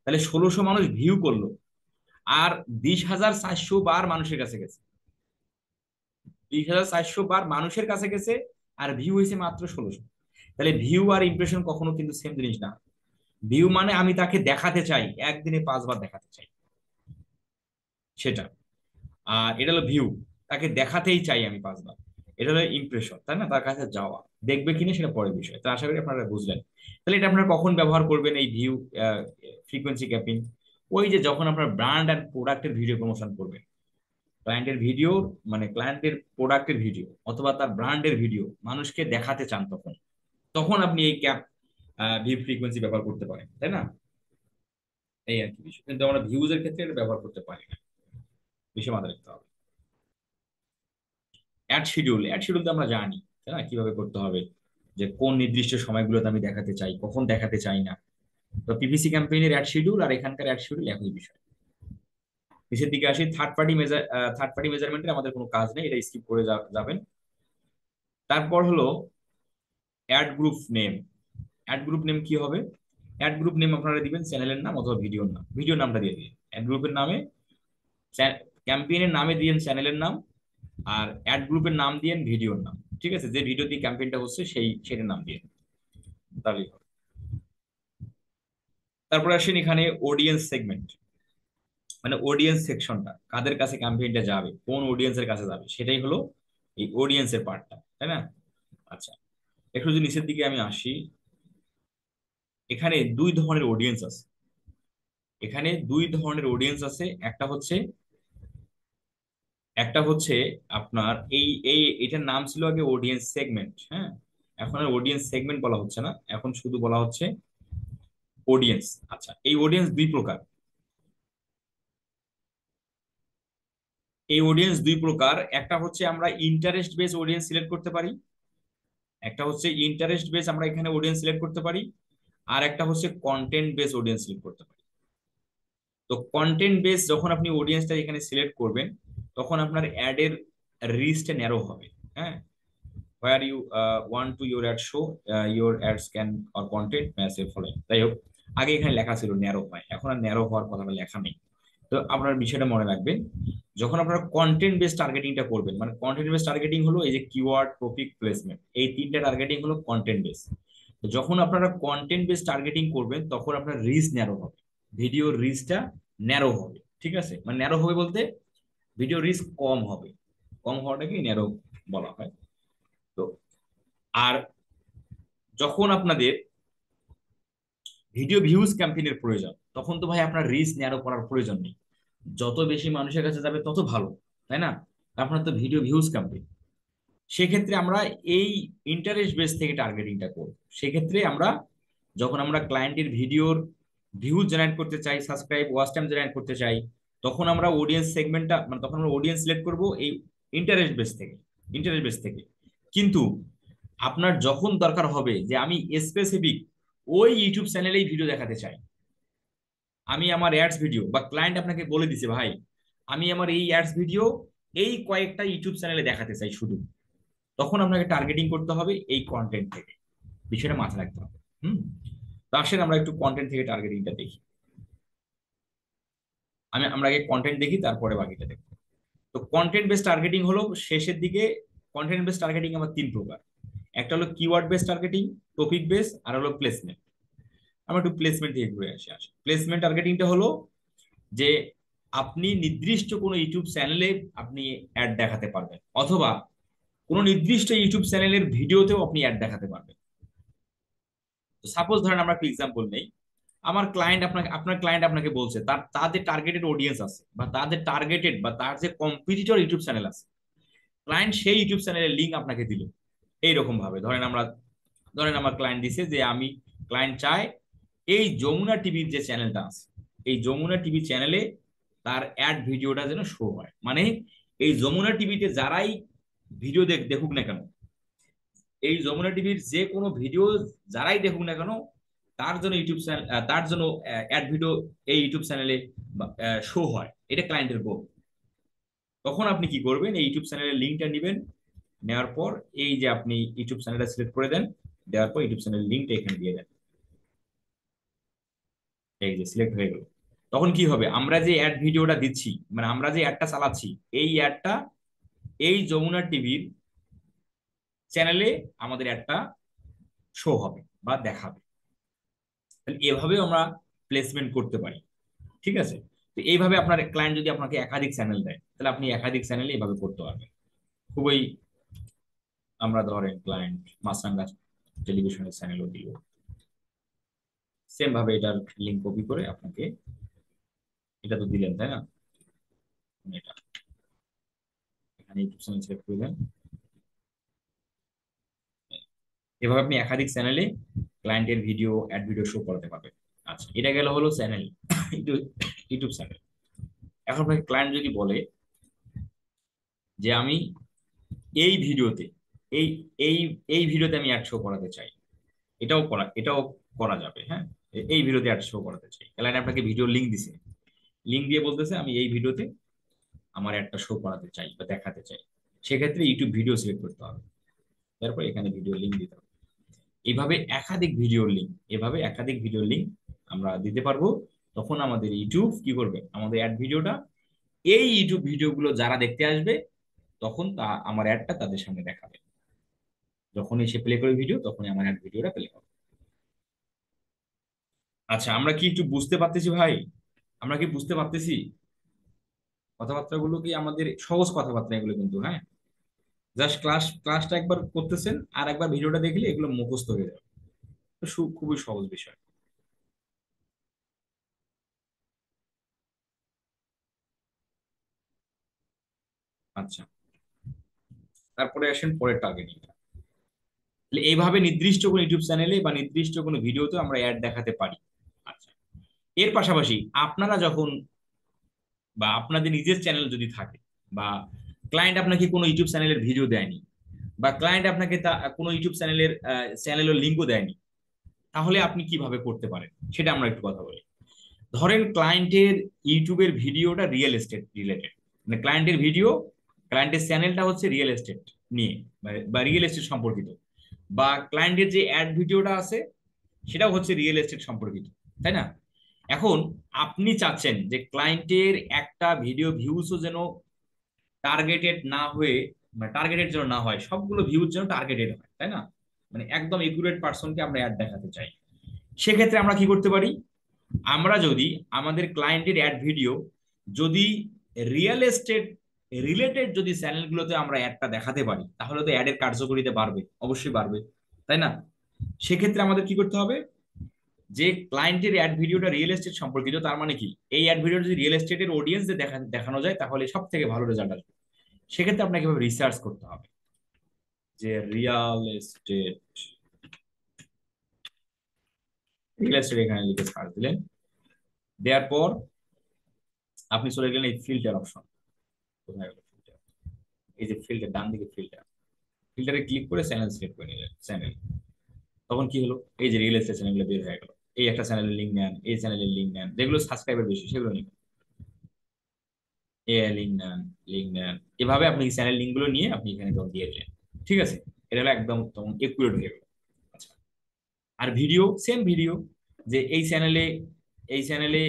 তাহলে 1600 মানুষ ভিউ করলো, আর 20,400 বার মানুষের কাছে গেছে, 20,400 বার মানুষের কাছে গেছে, আর ভিউ হয়েছে মাত্র 1600। তাহলে ভিউ আর ইমপ্রেশন কখনো কিন্তু সেম জিনিস না। ভিউ মানে আমি তাকে দেখাতে চাই, একদিনে 5 বার দেখাতে চাই সেটা। আর এটা হলো ভিউ, তাকে দেখাতেই চাই আমি 5 বার। এটা হলো ইমপ্রেশন, তাই না? তার কাছে যাওয়া, দেখবে কিনা সেটা পরের বিষয়। তো আশা করি আপনারা বুঝলেন। তাহলে এটা আপনারা কখন ব্যবহার করবেন এই ভিউ ফ্রিকোয়েন্সি ক্যাপিং? ওই যে যখন আপনার ব্র্যান্ড অ্যান্ড প্রোডাক্টের ভিডিও প্রমোশন করবেন, ক্লায়েন্টের ভিডিও, মানে ক্লায়েন্টের প্রোডাক্টের ভিডিও অথবা তার ব্র্যান্ডের ভিডিও মানুষকে দেখাতে চান, তখন তখন আপনি এই ক্যাপ ভিউ ফ্রিকোয়েন্সি ব্যবহার করতে পারেন, তাই না? এই আর কি বিষয়। কিন্তু আমরা ভিউজ এর ক্ষেত্রে এটা ব্যবহার করতে পারি না, বিষয় মাথায় রাখতে হবে। অ্যাড শিডিউল তো আমরা জানি, তাই না, কিভাবে করতে হবে, যে কোন নির্দিষ্ট সময়গুলোতে আমি দেখাতে চাই, কখন দেখাতে চাই না। তো পিপিসি ক্যাম্পেইনের অ্যাড শিডিউল আর এখানকার অ্যাড শিডিউল একই বিষয়। নিচের দিকে আসি, থার্ড পার্টি মেজারমেন্টের আমাদের কোনো কাজ নেই, এটা স্কিপ করে যাবেন। তারপর হলো add group name. Add group name কি হবে? অ্যাড গ্রুপ নেম আপনারা দিবেন চ্যানেলের নাম অথবা ভিডিওর নাম, ভিডিও নামটা দিয়ে দিন অ্যাড গ্রুপের নামে। ক্যাম্পেইনের নামে দিয়েন চ্যানেলের নাম, আর অ্যাড গ্রুপের নাম দিয়েন ভিডিওর নাম। ঠিক আছে, যে ভিডিও দিয়ে ক্যাম্পেইনটা হচ্ছে সেটার নাম দিয়ে, তাহলেই হবে। তারপর আসেন এখানে অডিয়েন্স সেগমেন্ট, মানে অডিয়েন্স সেকশনটা, কাদের কাছে ক্যাম্পেইনটা যাবে, কোন অডিয়েন্সের কাছে যাবে, সেটাই হলো এই অডিয়েন্সের পার্টটা, তাই না? আচ্ছা, একটু যদি নিচের দিকে আমি আসি, এখানে দুই ধরনের অডিয়েন্স আছে। এখানে দুই ধরনের অডিয়েন্স আছে, একটা হচ্ছে আপনার এটার নাম ছিল আগে অডিয়েন্স সেগমেন্ট, হ্যাঁ। এখন আর অডিয়েন্স সেগমেন্ট বলা হচ্ছে না, এখন শুধু বলা হচ্ছে অডিয়েন্স। আচ্ছা, এই অডিয়েন্স দুই প্রকার। একটা হচ্ছে আমরা ইন্টারেস্ট বেস অডিয়েন্স সিলেক্ট করতে পারি, আমরা এখানে অডিয়েন্স সিলেক্ট করতে পারি। আর একটা হচ্ছে কন্টেন্ট বেস অডিয়েন্স সিলেক্ট করতে পারি। তো কন্টেন্ট বেস যখন আপনি অডিয়েন্সটা এখানে সিলেক্ট করবেন, তখন আপনার অ্যাডের রিচটা ন্যারো হবে, হ্যাঁ। where you want to your ad show, your ads can or content may say following, তাই হোক। আগে এখানে লেখা ছিল ন্যারো হয়, এখন আর ন্যারো হওয়ার কথাটা লেখা নেই। তো আপনার বিষয়টা মনে রাখবেন, যখন আপনারা কন্টেন্ট বেস টার্গেটিংটা করবেন, মানে কন্টেন্ট বেস টার্গেটিং হলো এই যে কিওয়ার্ড, টপিক, প্লেসমেন্ট, এই তিনটা টার্গেটিং হলো কন্টেন্ট বেস। যখন আপনারা কন্টেন্ট বেস টার্গেটিং করবেন, তখন আপনার রিচ ন্যারো হবে, ভিডিওর রিচটা ন্যারো হবে। ঠিক আছে, মানে ন্যারো হবে বলতে ভিডিও রিচ কম হবে, কম হওয়াটাকে ন্যারো বলা হয়। তো আর যখন আপনাদের ভিডিও ভিউজ ক্যাম্পেইনের প্রয়োজন, তখন তো ভাই আপনার রিচ ন্যারো করার প্রয়োজন নেই, যত বেশি মানুষের কাছে যাবে তত ভালো, তাই না? আপনার তো ভিডিও ভিউজ ক্যাম্পেইন। সেক্ষেত্রে আমরা এই ইন্টারেস্ট বেস থেকে টার্গেটিংটা করব। সেক্ষেত্রে আমরা যখন আমরা ক্লায়েন্টের ভিডিওর ভিউজ জেনারেট করতে চাই, সাবস্ক্রাইব, ওয়াচ টাইম জেনারেট করতে চাই, তখন আমরা অডিয়েন্স সেগমেন্টটা, মানে তখন আমরা অডিয়েন্স সিলেক্ট করব এই ইন্টারেস্ট বেস থেকে, কিন্তু আপনার যখন দরকার হবে যে আমি স্পেসিফিক ওই ইউটিউব চ্যানেলেই ভিডিও দেখাতে চাই, আমি আমার অ্যাডস ভিডিও, বা ক্লায়েন্ট আপনাকে বলে দিছে ভাই আমি আমার এই অ্যাডস ভিডিও এই কয়েকটা ইউটিউব চ্যানেলে দেখাতে চাই শুধু, তখন আপনাকে টার্গেটিং করতে হবে এই কন্টেন্ট থেকে, বিষয়টা মাথায় রাখতে হবে। হুম। তো আসেন আমরা একটু কন্টেন্ট থেকে টার্গেটিংটা দেখি। আমরা আগে কন্টেন্ট দেখি, তারপরে বাকিটা দেখবো। তো কন্টেন্ট বেস টার্গেটিং হলো শেষের দিকে কন্টেন্ট বেস টার্গেটিং আবার তিন প্রকার। একটা হলো keyword base targeting, topic base, আর হলো প্লেসমেন্ট। আমরা একটু প্লেসমেন্ট থেকে ঘুরে আসি। প্লেসমেন্ট টার্গেটিংটা হলো যে আপনি নির্দিষ্ট কোনো ইউটিউব চ্যানেলে আপনি অ্যাড দেখাতে পারবেন, অথবা কোনো নির্দিষ্ট ইউটিউব চ্যানেলের ভিডিওতেও আপনি অ্যাড দেখাতে পারবেন। তো সাপোজ ধরেন আমরা একটা এক্সাম্পল নেই, আমার ক্লায়েন্ট আপনাকে, আপনার ক্লায়েন্ট আপনাকে বলছে তাদের টার্গেটেড অডিয়েন্স আছে, বা তাদের টার্গেটেড বা তার যে কম্পিটিটর ইউটিউব চ্যানেল আছে, ক্লায়েন্ট সেই ইউটিউব চ্যানেলের লিঙ্ক আপনাকে দিল। এইরকম ভাবে ধরেন আমার ক্লায়েন্ট দিছে যে আমি, ক্লায়েন্ট চায় এই যমুনা টিভির যে চ্যানেলটা আছে, এই যমুনা টিভি চ্যানেলে তার অ্যাড ভিডিওটা যেন শো হয়। মানে এই যমুনা টিভিতে যারাই ভিডিও দেখুক না কেন, এই যমুনা টিভির যে কোনো ভিডিও যারাই দেখুক না কেন, তার জন্য ইউটিউব চ্যানেল, তার জন্য অ্যাড ভিডিও এই ইউটিউব চ্যানেলে শো হয়। এটা ক্লায়েন্টের গোল। তখন আপনি কি করবেন, এই ইউটিউব চ্যানেলের লিঙ্কটা নেবেন, নেওয়ার পর এই যে আপনি ইউটিউব চ্যানেলটা সিলেক্ট করে দেন, দেওয়ার পর ইউটিউব চ্যানেলের লিঙ্কটা এখানে দিয়ে দেন। এই যে সিলেক্ট হয়ে গেল। তখন কি হবে, আমরা যে অ্যাড ভিডিওটা দিচ্ছি, মানে আমরা যে অ্যাডটা চালাচ্ছি, এই অ্যাডটা এই যমুনা টিভির চ্যানেলে আমাদের অ্যাডটা শো হবে বা দেখাবে। তাহলে এভাবেও আমরা প্লেসমেন্ট করতে পারি। ঠিক আছে? তো এইভাবে আপনার ক্লায়েন্ট যদি আপনাকে একাধিক চ্যানেল দেয়, তাহলে আপনি একাধিক চ্যানেলে এইভাবে করতে পারবেন খুবই। আমরা ধরেন ক্লায়েন্ট মাছরাঙ্গা টেলিভিশনের চ্যানেলও দিল, সেম ভাবে এটার লিঙ্ক কপি করে আপনাকে, এটা তো দিলেন তাই না, এটা এখানে ইউটিউব চ্যানেল সিলেক্ট করে দেন। এভাবে আপনি একাধিক চ্যানেলে ক্লায়েন্টের ভিডিও, অ্যাড ভিডিও শো করাতে পারবেন। আচ্ছা, এটা গেল হলো চ্যানেল, ইউটিউব চ্যানেল। এখন আপনাকে ক্লায়েন্ট যদি বলে যে আমি এই ভিডিওতে, এই এই এই ভিডিওতে আমি অ্যাড শো করাতে চাই, এটাও করা যাবে। হ্যাঁ, এই ভিডিওতে অ্যাড শো করাতে চাই, ক্লায়েন্ট আপনাকে ভিডিও লিংক দিছে, লিংক দিয়ে বলতেছে আমি এই ভিডিওতে আমার অ্যাডটা শো করাতে চাই বা দেখাতে চাই। সেক্ষেত্রে ইউটিউব ভিডিও সিলেক্ট করতে হবে, তারপর এখানে ভিডিও লিংক দিতে হবে। এভাবে একাধিক ভিডিও লিংক আমরা দিতে পারবো। তখন আমাদের ইউটিউব কি করবে, আমাদের অ্যাড ভিডিওটা, এই ইউটিউব ভিডিওগুলো যারা দেখতে আসবে, তখন আমার অ্যাডটা তাদের সামনে দেখাবে। যখনই সে প্লে করে ভিডিও, তখনই আমার অ্যাড ভিডিওটা প্লে হবে। আচ্ছা, আমরা কি একটু বুঝতে পারতেছি ভাই? আমরা কি বুঝতে পারতেছি? কথাবার্তাগুলো কি আমাদের সহজ কথাবার্তা এগুলো কিন্তু, হ্যাঁ। জাস্ট ক্লাসটা একবার করতেছেন, আর একবার ভিডিওটা দেখলে এগুলো মুখস্থ হয়ে যাবে। তো খুবই সহজ বিষয়। আচ্ছা, তারপরে আসেন পরের টার্গেটিং। তাহলে এইভাবে নির্দিষ্ট কোনো ইউটিউব চ্যানেলে বা নির্দিষ্ট কোনো ভিডিওতে আমরা অ্যাড দেখাতে পারি। আচ্ছা, এর পাশাপাশি আপনারা যখন, বা আপনাদের নিজের চ্যানেল যদি থাকে, বা ক্লায়েন্ট আপনাকে কোনো ইউটিউব চ্যানেলের ভিডিও দেয়নি, বা ক্লায়েন্ট আপনাকে কোনো ইউটিউব চ্যানেলের লিঙ্কও দেয়নি, তাহলে আপনি কিভাবে করতে পারেন সেটা আমরা একটু কথা বলি। ধরেন ক্লায়েন্টের ইউটিউবের ভিডিওটা রিয়েল এস্টেট রিলেটেড, মানে ক্লায়েন্টের চ্যানেলটা হচ্ছে রিয়েল এস্টেট নিয়ে, বা রিয়েল এস্টেট সম্পর্কিত, বা ক্লায়েন্টের যে অ্যাড ভিডিওটা আছে সেটাও হচ্ছে রিয়েল এস্টেট সম্পর্কিত, তাই না? এখন আপনি চাচ্ছেন যে ক্লায়েন্টের একটা ভিডিও ভিউজও যেন টার্গেটেড না হয়ে, মানে টার্গেটেড যেন না হয়, সবগুলো ভিউজ যেন টার্গেটেড হয়, তাই না? মানে একদম একুরেট পার্সনকে আমরা অ্যাড দেখাতে চাই। সেক্ষেত্রে আমরা কি করতে পারি, আমরা যদি আমাদের ক্লায়েন্টের অ্যাড ভিডিও যদি রিয়েল এস্টেট রিলেটেড যদি চ্যানেলগুলোতে আমরা অ্যাডটা দেখাতে পারি, তাহলে তো অ্যাডের কার্যকারিতা বাড়বে, অবশ্যই বাড়বে, তাই না? সেক্ষেত্রে আমাদের কি করতে হবে, যে ক্লায়েন্টের অ্যাড ভিডিওটা রিয়েল এস্টেট সম্পর্কিত, তার মানে কি এই অ্যাড ভিডিও যদি রিয়েল এস্টেটের অডিয়েন্স দেখানো যায়, তাহলে সব থেকে ভালো রেজাল্ট আসবে। সেক্ষেত্রে আপনাকে এভাবে রিসার্চ করতে হবে যে রিয়েল এস্টেট এখানে লিখে সার্চ দিলেন, দেওয়ার পর আপনি চলে গেলেন এই ফিল্টার অপশন। কোথায় গেল ফিল্টার? এই যে ফিল্টার, ডান দিকে ফিল্টারে ক্লিক করে চ্যানেল সিলেক্ট করে নিলেন চ্যানেল। তখন কি হলো, এই যে রিয়েল এস্টেট চ্যানেলগুলো বের হয়ে গেল। এই একটা চ্যানেলের লিঙ্ক নেন, এই চ্যানেলের লিঙ্ক নেন, যেগুলো সাবস্ক্রাইবার বেশি সেগুলো নিন, এ লিঙ্ক নেন। এভাবে আপনি চ্যানেল লিঙ্ক গুলো নিয়ে আপনি এখানে দিয়ে দিলেন। ঠিক আছে, এটা হলো একদম তখন একুরেট হয়ে গেল। আচ্ছা, আর ভিডিও, সেম ভিডিও, যে এই চ্যানেলে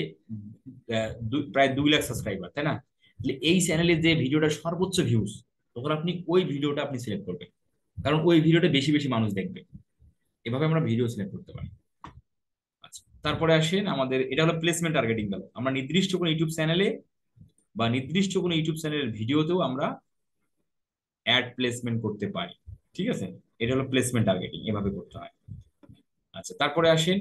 প্রায় 2 লাখ সাবস্ক্রাইবার, তাই না? তাহলে এই চ্যানেলে যে ভিডিওটা সর্বোচ্চ ভিউজ, তখন আপনি ওই ভিডিওটা আপনি সিলেক্ট করবেন, কারণ ওই ভিডিওটা বেশি বেশি মানুষ দেখবে। এভাবে আমরা ভিডিও সিলেক্ট করতে পারি। আচ্ছা, তারপরে আসেন আমাদের, এটা হলো প্লেসমেন্ট টার্গেটিং গেল। আমরা নির্দিষ্ট কোনো ইউটিউব চ্যানেলে বা নির্দিষ্ট কোনো ইউটিউব চ্যানেলের ভিডিওতেও আমরা অ্যাড প্লেসমেন্ট করতে পারি। ঠিক আছে, এটা হলো প্লেসমেন্ট টার্গেটিং, এভাবে করতে হয়। আচ্ছা, তারপরে আসেন,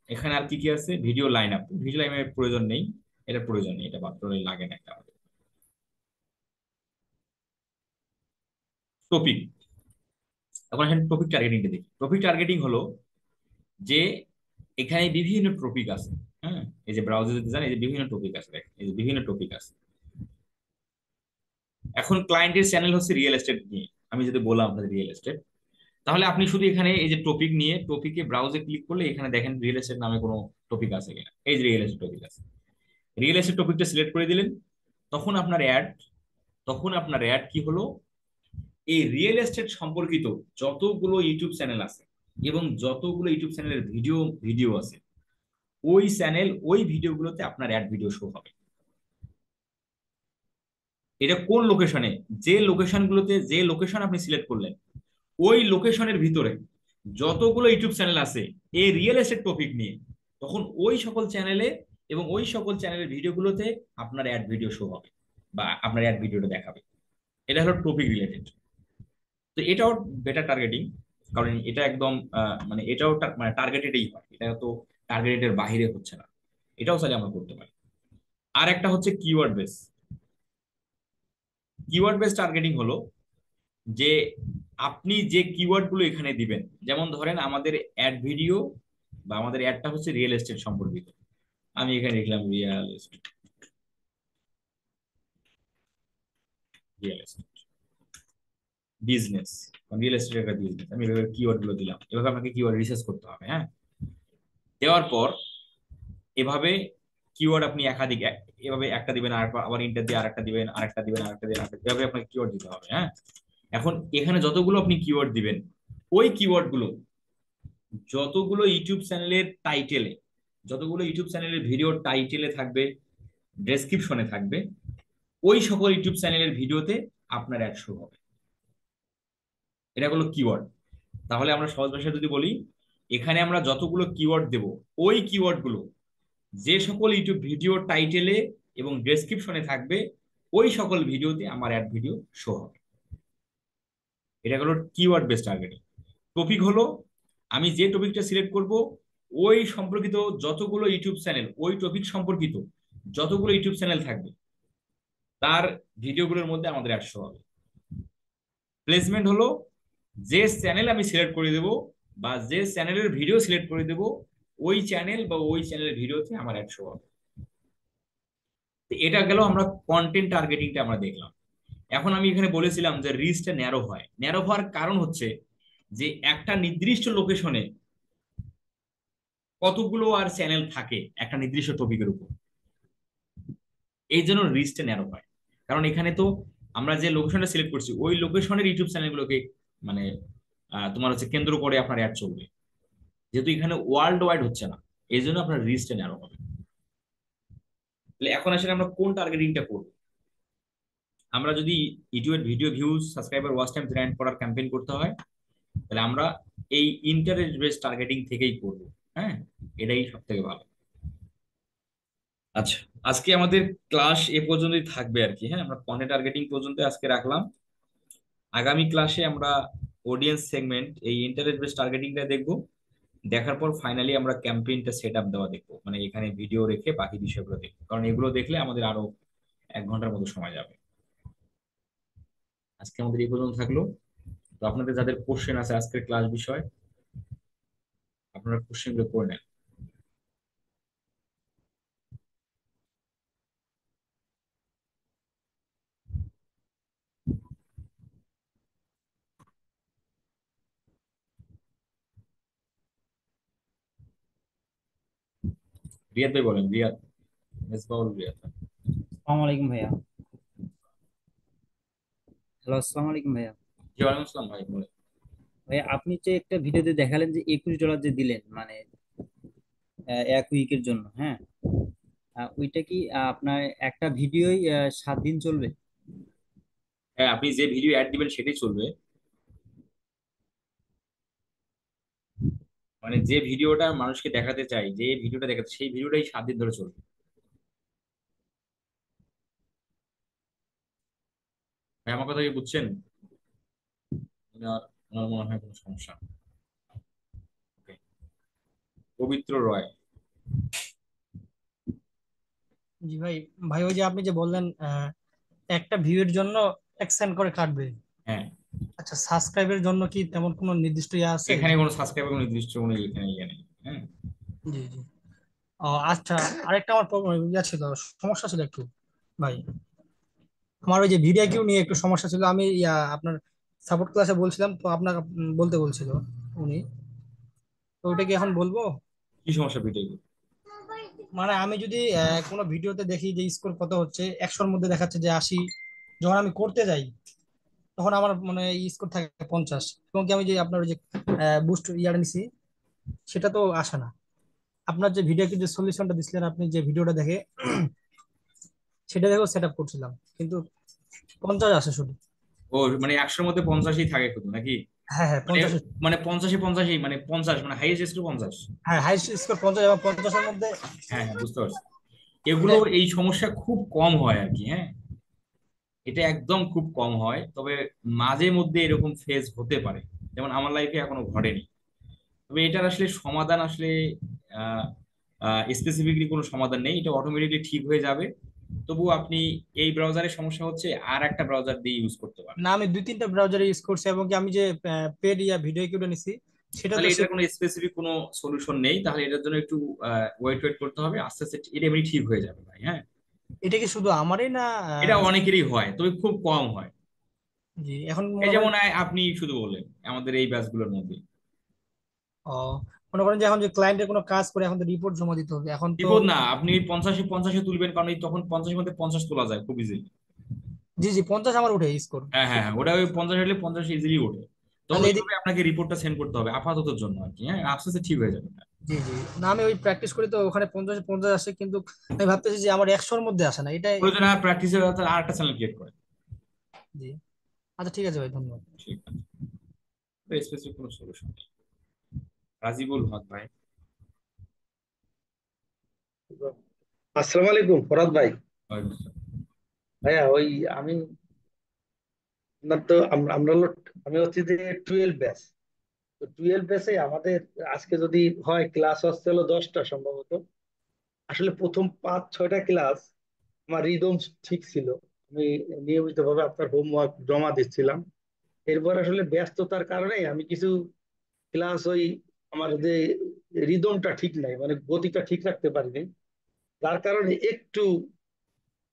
এখানে আর কি কি আছে, video line up. Video line আপের প্রয়োজন নেই, এটা প্রয়োজন নেই, এটা মাত্র লাগে না একটা আমাদের। টপিক, এখন এখানে টপিক টার্গেটিংটা দেখি। টপিক টার্গেটিং হলো যে এখানে বিভিন্ন টপিক আছে। হ্যাঁ, এই যে ব্রাউজার যদি যান, এই যে বিভিন্ন টপিক আছে, দেখেন এই যে বিভিন্ন টপিক আছে। এখন ক্লায়েন্টের চ্যানেল হচ্ছে রিয়েল এস্টেট নিয়ে, আমি যদি বললাম আপনাদের রিয়েল এস্টেট, তাহলে আপনি শুধু এখানে এই যে টপিক নিয়ে টপিকে ব্রাউজে ক্লিক করলে এখানে দেখেন রিয়েল এস্টেট নামে কোনো টপিক আছে কিনা। এই যে রিয়েল এস্টেট টপিক আছে, রিয়েল এস্টেট টপিকটা সিলেক্ট করে দিলেন। তখন আপনার অ্যাড, তখন আপনার অ্যাড কি হলো, এই রিয়েল এস্টেট সম্পর্কিত যতগুলো ইউটিউব চ্যানেল আছে এবং যতগুলো ইউটিউব চ্যানেলের ভিডিও ভিডিও আছে, ওই চ্যানেল ওই ভিডিওগুলোতে আপনার অ্যাড ভিডিও শো হবে। এটা কোন লোকেশনে, যে লোকেশনগুলোতে, যে লোকেশন আপনি সিলেক্ট করলেন, ওই লোকেশনের ভিতরে যতগুলো ইউটিউব চ্যানেল আছে এই রিয়েল এস্টেট টপিক নিয়ে, তখন ওই সকল চ্যানেলে এবং ওই সকল চ্যানেলের ভিডিওগুলোতে আপনার অ্যাড ভিডিও শো হবে বা আপনার অ্যাড ভিডিওটা দেখাবে। এটা হলো টপিক রিলেটেড। তো এটাও বেটার টার্গেটিং, কারণ এটা একদম মানে এটাও মানে টার্গেটেডই হয়, এটা তো টার্গেটের বাইরে হচ্ছে না। এটাও চাইলে আমরা করতে পারি। আর একটা হচ্ছে keyword base. Keyword base targeting হলো যে আপনি যে কিওয়ার্ড গুলো এখানে দিবেন, যেমন ধরেন আমাদের অ্যাড ভিডিও বা আমাদের অ্যাডটা হচ্ছে রিয়েল এস্টেট সম্পর্কিত। আমি এখানে লিখলাম real estate, real estate business, real estate একটা বিজনেস। আমি এভাবে কিওয়ার্ড গুলো দিলাম, এভাবে আপনাকে কিওয়ার্ড রিসার্চ করতে হবে। হ্যাঁ, দেওয়ার পর এভাবে কিওয়ার্ড আপনি একাধিক এভাবে একটা দিবেন, আর আবার ইন্টার দিয়ে আরেকটা দিবেন, আরেকটা দিবেন, আরেকটা দিবেন, এভাবে আপনাকে কিওয়ার্ড দিতে হবে। হ্যাঁ, এখন এখানে যতগুলো আপনি কিওয়ার্ড দিবেন, ওই কিওয়ার্ড গুলো যতগুলো ইউটিউব চ্যানেলের টাইটেলে, যতগুলো ইউটিউব চ্যানেলের ভিডিও টাইটেলে থাকবে, ডেসক্রিপশনে থাকবে, ওই সকল ইউটিউব চ্যানেলের ভিডিওতে আপনার অ্যাড শো হবে। এটা হলো কিওয়ার্ড। তাহলে আমরা সহজ ভাষায় যদি বলি, এখানে আমরা যতগুলো কিওয়ার্ড দেব, ওই কিওয়ার্ড গুলো যে সকল ইউটিউব ভিডিও টাইটেলে এবং ডেসক্রিপশনে থাকবে, ওই সকল ভিডিওতে আমার অ্যাড ভিডিও শো হবে। এটা হলো কিওয়ার্ড বেস টার্গেটিং। টপিক হলো আমি যে টপিকটা সিলেক্ট করব, ওই সম্পর্কিত যতগুলো ইউটিউব চ্যানেল, ওই টপিক সম্পর্কিত যতগুলো ইউটিউব চ্যানেল থাকবে, তার ভিডিওগুলোর মধ্যে আমাদের অ্যাড শো হবে। প্লেসমেন্ট হলো যে চ্যানেল আমি সিলেক্ট করে দেব বা যে চ্যানেলের ভিডিও সিলেক্ট করে দেব, ওই চ্যানেল বা ওই চ্যানেলের ভিডিওতে আমার অ্যাড শো হবে। তো এটা গেল আমরা কন্টেন্ট টার্গেটিংটা আমরা দেখলাম। এখন আমি এখানে বলেছিলাম যে রিচটা ন্যারো হয়। ন্যারো হওয়ার কারণ হচ্ছে যে একটা নির্দিষ্ট লোকেশনে কতগুলো আর চ্যানেল থাকে একটা নির্দিষ্ট টপিকের উপর, এই জন্য রিচটা ন্যারো হয়। কারণ এখানে তো আমরা যে লোকেশনটা সিলেক্ট করছি, ওই লোকেশনের ইউটিউব চ্যানেলগুলোকে মানে তোমার হচ্ছে কেন্দ্র করে আপনার অ্যাড চলবে, যেহেতু এখানে ওয়ার্ল্ড ওয়াইড হচ্ছে না, এই জন্য আপনার রিচটা ন্যারো হবে। তাহলে এখন আসলে আমরা কোন টার্গেটিংটা করবো? আমরা যদি ইউটিউবের video views, subscriber, watch time generate করার ক্যাম্পেইন করতে হয়, তাহলে আমরা এই ইন্টারেস্ট বেসড টার্গেটিং থেকেই করব। হ্যাঁ, এটাই সব থেকে ভালো। আচ্ছা, আজকে আমাদের ক্লাস এ পর্যন্তই থাকবে আর কি। হ্যাঁ, আমরা কন্টেন্ট টার্গেটিং পর্যন্ত আজকে রাখলাম। আগামী ক্লাসে আমরা অডিয়েন্স সেগমেন্ট, এই ইন্টারেস্ট বেসড টার্গেটিংটা দেখবো। দেখার পর ফাইনালি আমরা ক্যাম্পেইনটা সেট আপ দেওয়া দেখবো, মানে এখানে ভিডিও রেখে বাকি বিষয়গুলো দেখবো, কারণ এগুলো দেখলে আমাদের আরো 1 ঘন্টার মতো সময় যাবে। আজকে আমাদের এই পর্যন্ত থাকলো। তো আপনাদের যাদের কোশ্চেন আছে আজকের ক্লাস বিষয়, আপনারা কোশ্চেনগুলো করে নেন। রিয়াদ ভাই বলেন, রিয়াদ, মেজবাউল রিয়াদ। আসসালামু আলাইকুম ভাইয়া। হ্যালো, আসসালামু আলাইকুম ভাইয়া। জি, ওয়ালাইকুম আসসালাম ভাই, বলেন। ভাইয়া, আপনি যে একটা ভিডিওতে দেখালেন যে $21 যে দিলেন, মানে 1 উইকের জন্য, হ্যাঁ, ওইটা কি আপনার একটা ভিডিওই 7 দিন চলবে? হ্যাঁ, আপনি যে ভিডিও অ্যাড দিবেন সেটাই চলবে। মানে যে ভিডিওটা মানুষকে দেখাতে চাই, যে ভিডিওটা দেখাতে, সেই ভিডিওটাই 7 দিন ধরে চলবে। ভাই, আমার কথা কি বুঝছেন? ওনার ওনার মনে হয় কোনো সমস্যা। Okay. পবিত্র রয়। জি ভাই। ভাই ওই যে আপনি যে বললেন একটা ভিউয়ের জন্য 1 সেন্ট করে কাটবে। হ্যাঁ, আচ্ছা, সাবস্ক্রাইবের জন্য কি তেমন কোনো নির্দিষ্ট ইয়ে আছে এখানে যে? কোনো সাবস্ক্রাইবার, কোনো নির্দিষ্ট কোনো এখানে ইয়ে নেই। হ্যাঁ। জি জি। ও আচ্ছা, আরেকটা আমার ইয়ে ছিল, সমস্যা ছিল একটু ভাই। আমার ওই যে ভিডিও কিউ নিয়ে একটু সমস্যা ছিল। আমি আপনার সাপোর্ট ক্লাসে বলছিলাম, তো আপনাকে বলতে বলছিল উনি। তো ওটা কি এখন বলবো? কি সমস্যা ভিডিও? মানে আমি যদি কোনো ভিডিওতে দেখি যে স্কোর কত হচ্ছে, 100-র মধ্যে দেখাচ্ছে যে 80, যখন আমি করতে যাই তখন আমার মানে স্কোর থাকে 50। এবং কি আমি যে আপনার ওই যে বুস্ট ইয়ার নিছি, সেটা তো আসে না। আপনার যে ভিডিও যে সলিউশনটা দিছিলেন, আপনি যে ভিডিওটা দেখে সেটা দেখেও সেট আপ করছিলাম, কিন্তু 50 আসে শুধু। ও, মানে 100-র মধ্যে 50ই থাকে শুধু নাকি? হ্যাঁ হ্যাঁ, মানে 50। মানে 50-এ 50, মানে 50, মানে হাইয়েস্ট স্কোর 50। হ্যাঁ, হাই স্কোর 50 এবং 50-এর মধ্যে হ্যাঁ হ্যাঁ, বুঝতে পারছি। এটা। এগুলো, এই সমস্যা খুব কম হয় আর কি। হ্যাঁ, এটা একদম খুব কম হয়, তবে মাঝে মধ্যে এরকম ফেজ হতে পারে। যেমন আমার লাইফে এখনো ঘটেনি। তবে এটার আসলে সমাধান আসলে স্পেসিফিকলি কোনো সমাধান নেই, এটা অটোমেটিকলি ঠিক হয়ে যাবে। তবু আপনি এই ব্রাউজারের সমস্যা হচ্ছে, আর একটা ব্রাউজার দিয়ে ইউজ করতে পারেন। না, আমি 2-3টা ব্রাউজারে ইউজ করছি, এবং কি আমি যে পেড ভিডিও কিউটা নিছি সেটা তাহলে তো এটার কোনো স্পেসিফিক কোনো সলিউশন নেই, তাহলে এটার জন্য একটু ওয়েট ওয়েট করতে হবে। আস্তে আস্তে এটা এমনি ঠিক হয়ে যাবে ভাই। হ্যাঁ, এটা কি শুধু আমারই না? এটা অনেকেরই হয়, তবে খুব কম হয়। জি, এখন এই মনে করেন। যেমন আপনি শুধু বললেন আমাদের এই ব্যাচগুলোর মধ্যে। ও, মনে করেন যে এখন যে ক্লায়েন্টের কোনো কাজ করে, এখন তো রিপোর্ট জমা দিতে হবে এখন তো। বিপদ না, আপনি 50-এ 50 তুলবেন, কারণ এই তখন 50-এর মধ্যে 50 তোলা যায় খুব ইজিলি। জি জি, 50 আমার উঠে স্কোর। হ্যাঁ হ্যাঁ হ্যাঁ, ওটা ওই 50 হলে 50 ইজিলি ওঠে। তখন তাহলে এদিক। ওইভাবে আপনাকে রিপোর্টটা সেন্ড করতে হবে আপাততর জন্য আর কি। হ্যাঁ, আস্তে আস্তে ঠিক হয়ে যাবে। জি জি। না, আমি ওই প্র্যাকটিস করি তো ওখানে 50-50 আসে, কিন্তু আমি ভাবতেছি যে আমার 100-র মধ্যে আসে না এটা। প্রয়োজন আর প্র্যাকটিসের আর একটা চ্যানেল ক্রিয়েট করে। জি। আচ্ছা, ঠিক আছে ভাই, ধন্যবাদ। ঠিক আছে, স্পেসিফিক কোনো সলিউশন নেই। রাজিবুল হক ভাই। আসসালামু আলাইকুম ফরাদ ভাই। ভাইয়া ওই আমি আপনার তো আমরা হলো, আমি হচ্ছে যে 12 ব্যাচ। তো 12 ব্যাচে আমাদের আজকে যদি হয় ক্লাস হচ্ছে হলো 10টা সম্ভবত। আসলে প্রথম 5-6টা ক্লাস আমার রিদম ঠিক ছিল। আমি নিয়মিত ভাবে আপনার হোমওয়ার্ক জমা দিচ্ছিলাম। এরপর আসলে ব্যস্ততার কারণে আমি কিছু ক্লাস ওই আমার যে রিদমটা ঠিক নাই, মানে গতিটা ঠিক রাখতে পারিনি, যার কারণে একটু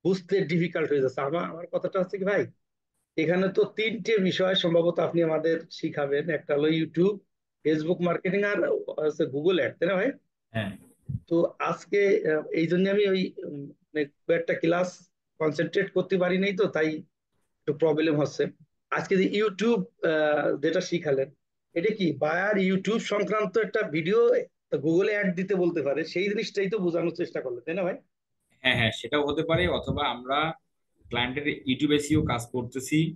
বুঝতে ডিফিকাল্ট হয়ে যাচ্ছে। আমার আমার কথাটা হচ্ছে কি ভাই, এখানে তো 3টে বিষয় সম্ভবত আপনি আমাদের শিখাবেন। একটা হলো ইউটিউব, ফেসবুক মার্কেটিং, আর হচ্ছে গুগল অ্যাড, তাই না ভাই? হ্যাঁ তো আজকে এই জন্য আমি ওই মানে খুব একটা ক্লাস কনসেন্ট্রেট করতে পারি নাই, তো তাই একটু প্রবলেম হচ্ছে। আজকে যে ইউটিউব যেটা শিখালেন, এটা কি বায়ার ইউটিউব সংক্রান্ত একটা ভিডিও গুগলে অ্যাড দিতে বলতে পারে, সেই জিনিসটাই তো বোঝানোর চেষ্টা করলেন, তাই না ভাই? হ্যাঁ হ্যাঁ, সেটাও হতে পারে, অথবা আমরা ক্লায়েন্টের ইউটিউব এসিও কাজ করতেছি, জি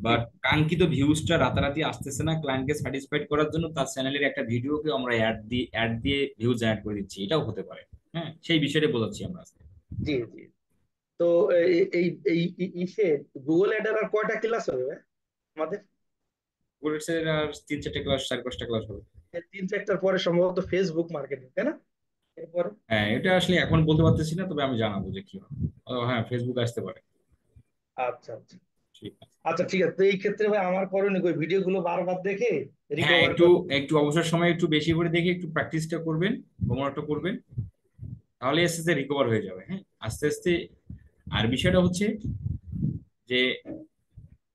বাট কাঙ্ক্ষিত ভিউজটা রাতারাতি আসতেছে না, ক্লায়েন্টকে স্যাটিসফাইড করার জন্য তার চ্যানেলের একটা ভিডিওকে আমরা অ্যাড দিয়ে ভিউজ অ্যাড করে দিচ্ছি, এটাও হতে পারে। হ্যাঁ, সেই বিষয়টা বোঝাচ্ছি আমরা আজকে। জি জি। তো এই এই ইসে গুগল অ্যাডের আর কয়টা ক্লাস হবে ভাই আমাদের? কোর্সের আর 3-4টে ক্লাস, 4-5টা ক্লাস হবে। 3-4টার পরে সম্ভবত ফেসবুক মার্কেটিং, তাই না? এরপরে হ্যাঁ, এটা আসলে এখন বলতে পারতেছি না, তবে আমি জানাবো যে কি হবে। ও হ্যাঁ, ফেসবুক আসতে পারে। আচ্ছা আচ্ছা। ঠিক আছে। আচ্ছা ঠিক আছে, তো এই ক্ষেত্রে ভাই আমার করণীয় ওই ভিডিওগুলো বারবার দেখে হ্যাঁ, রিকভার একটু করে। একটু অবসর সময় একটু বেশি করে দেখে একটু প্র্যাকটিসটা করবেন, হোমওয়ার্কটা করবেন, তাহলে আস্তে আস্তে রিকভার হয়ে যাবে। হ্যাঁ, আস্তে আস্তে। আর বিষয়টা হচ্ছে যে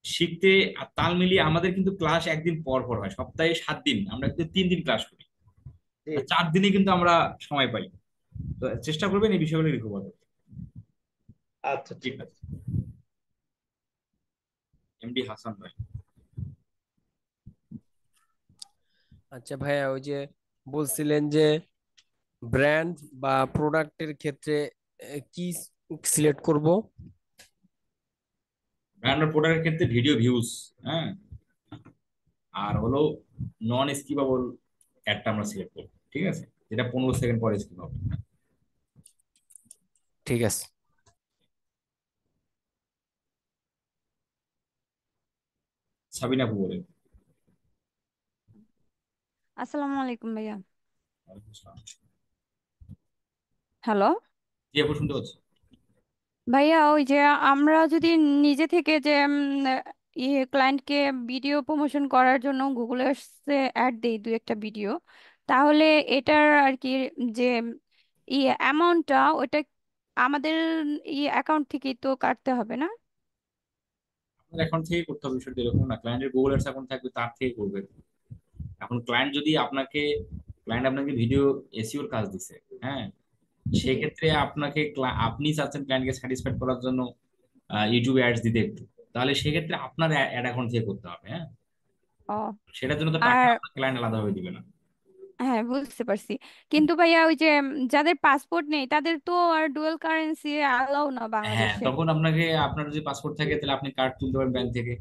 শিখতে আর তাল মিলিয়ে আমাদের কিন্তু ক্লাস একদিন পর পর হয়, সপ্তাহে 7 দিন, আমরা কিন্তু 3 দিন ক্লাস করি। জি আর জি। 4 দিনে কিন্তু আমরা সময় পাই। তো চেষ্টা করবেন এই বিষয়গুলো রিকভার করতে। আচ্ছা ঠিক ঠিক আছে। আছে। এমডি হাসান ভাই। আচ্ছা ভাইয়া, ওই যে বলছিলেন যে ব্র্যান্ড বা প্রোডাক্টের ক্ষেত্রে কি সিলেক্ট করব? আমরা প্রোডাক্টের ক্ষেত্রে ভিডিও ভিউজ, হ্যাঁ, আর হলো নন স্কিপাবল অ্যাডটা আমরা সিলেক্ট করবো, ঠিক আছে, যেটা 15 সেকেন্ড পরে স্কিপ হবে। ঠিক আছে। সাবিনা আপু বলেন। আসসালামু আলাইকুম ভাইয়া। ওয়ালাইকুম আসসালাম। হ্যালো জি আপু, শুনতে পাচ্ছি। ভাইয়া, ওই যে আমরা যদি নিজে থেকে যে ক্লায়েন্টকে ভিডিও প্রমোশন করার জন্য গুগলে অ্যাড দেই দু একটা ভিডিও, তাহলে এটার আর কি যে অ্যামাউন্টটা ওটা আমাদের অ্যাকাউন্ট থেকেই তো কাটতে হবে না? আপনার অ্যাকাউন্ট থেকে করতে হবে, বিষয়টা এরকম না, ক্লায়েন্টের গুগল অ্যাডস অ্যাকাউন্ট থাকবে, তার থেকে করবে। এখন ক্লায়েন্ট আপনাকে ভিডিও এসইওর কাজ দিছে, হ্যাঁ, জি। সেক্ষেত্রে আপনি চাচ্ছেন ক্লায়েন্টকে স্যাটিসফাইড করার জন্য ইউটিউবে অ্যাডস দিতে একটু, তাহলে সেক্ষেত্রে আপনার অ্যাড অ্যাকাউন্ট থেকে করতে হবে, হ্যাঁ। ও, সেটার জন্য তো টাকা আর আপনার ক্লায়েন্ট আলাদাভাবে দিবে না। হ্যাঁ, বুঝতে পারছি। কিন্তু ভাইয়া ওই যে যাদের পাসপোর্ট নেই তাদের তো আর ডুয়াল কারেন্সি অ্যালাউ না হ্যাঁ, বাংলাদেশে। তখন আপনার যদি পাসপোর্ট থাকে তাহলে আপনি কার্ড তুলতে পারেন ব্যাংক থেকে,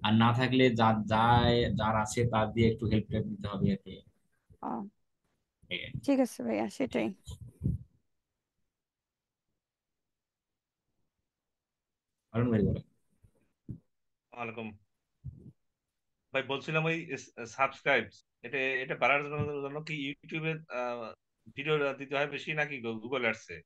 আর না থাকলে যার আছে তার দিয়ে একটু হেল্প টেল্প নিতে হবে আর কি। ও, এই আর কি। ঠিক আছে ভাইয়া, সেটাই। হারুন ভাই বলেন। ওয়ালাইকুম। ভাই বলছিলাম ওই সাবস্ক্রাইব এটা এটা বাড়ার জন্য কি ইউটিউবে ভিডিও দিতে হয় বেশি নাকি গুগল অ্যাডসে?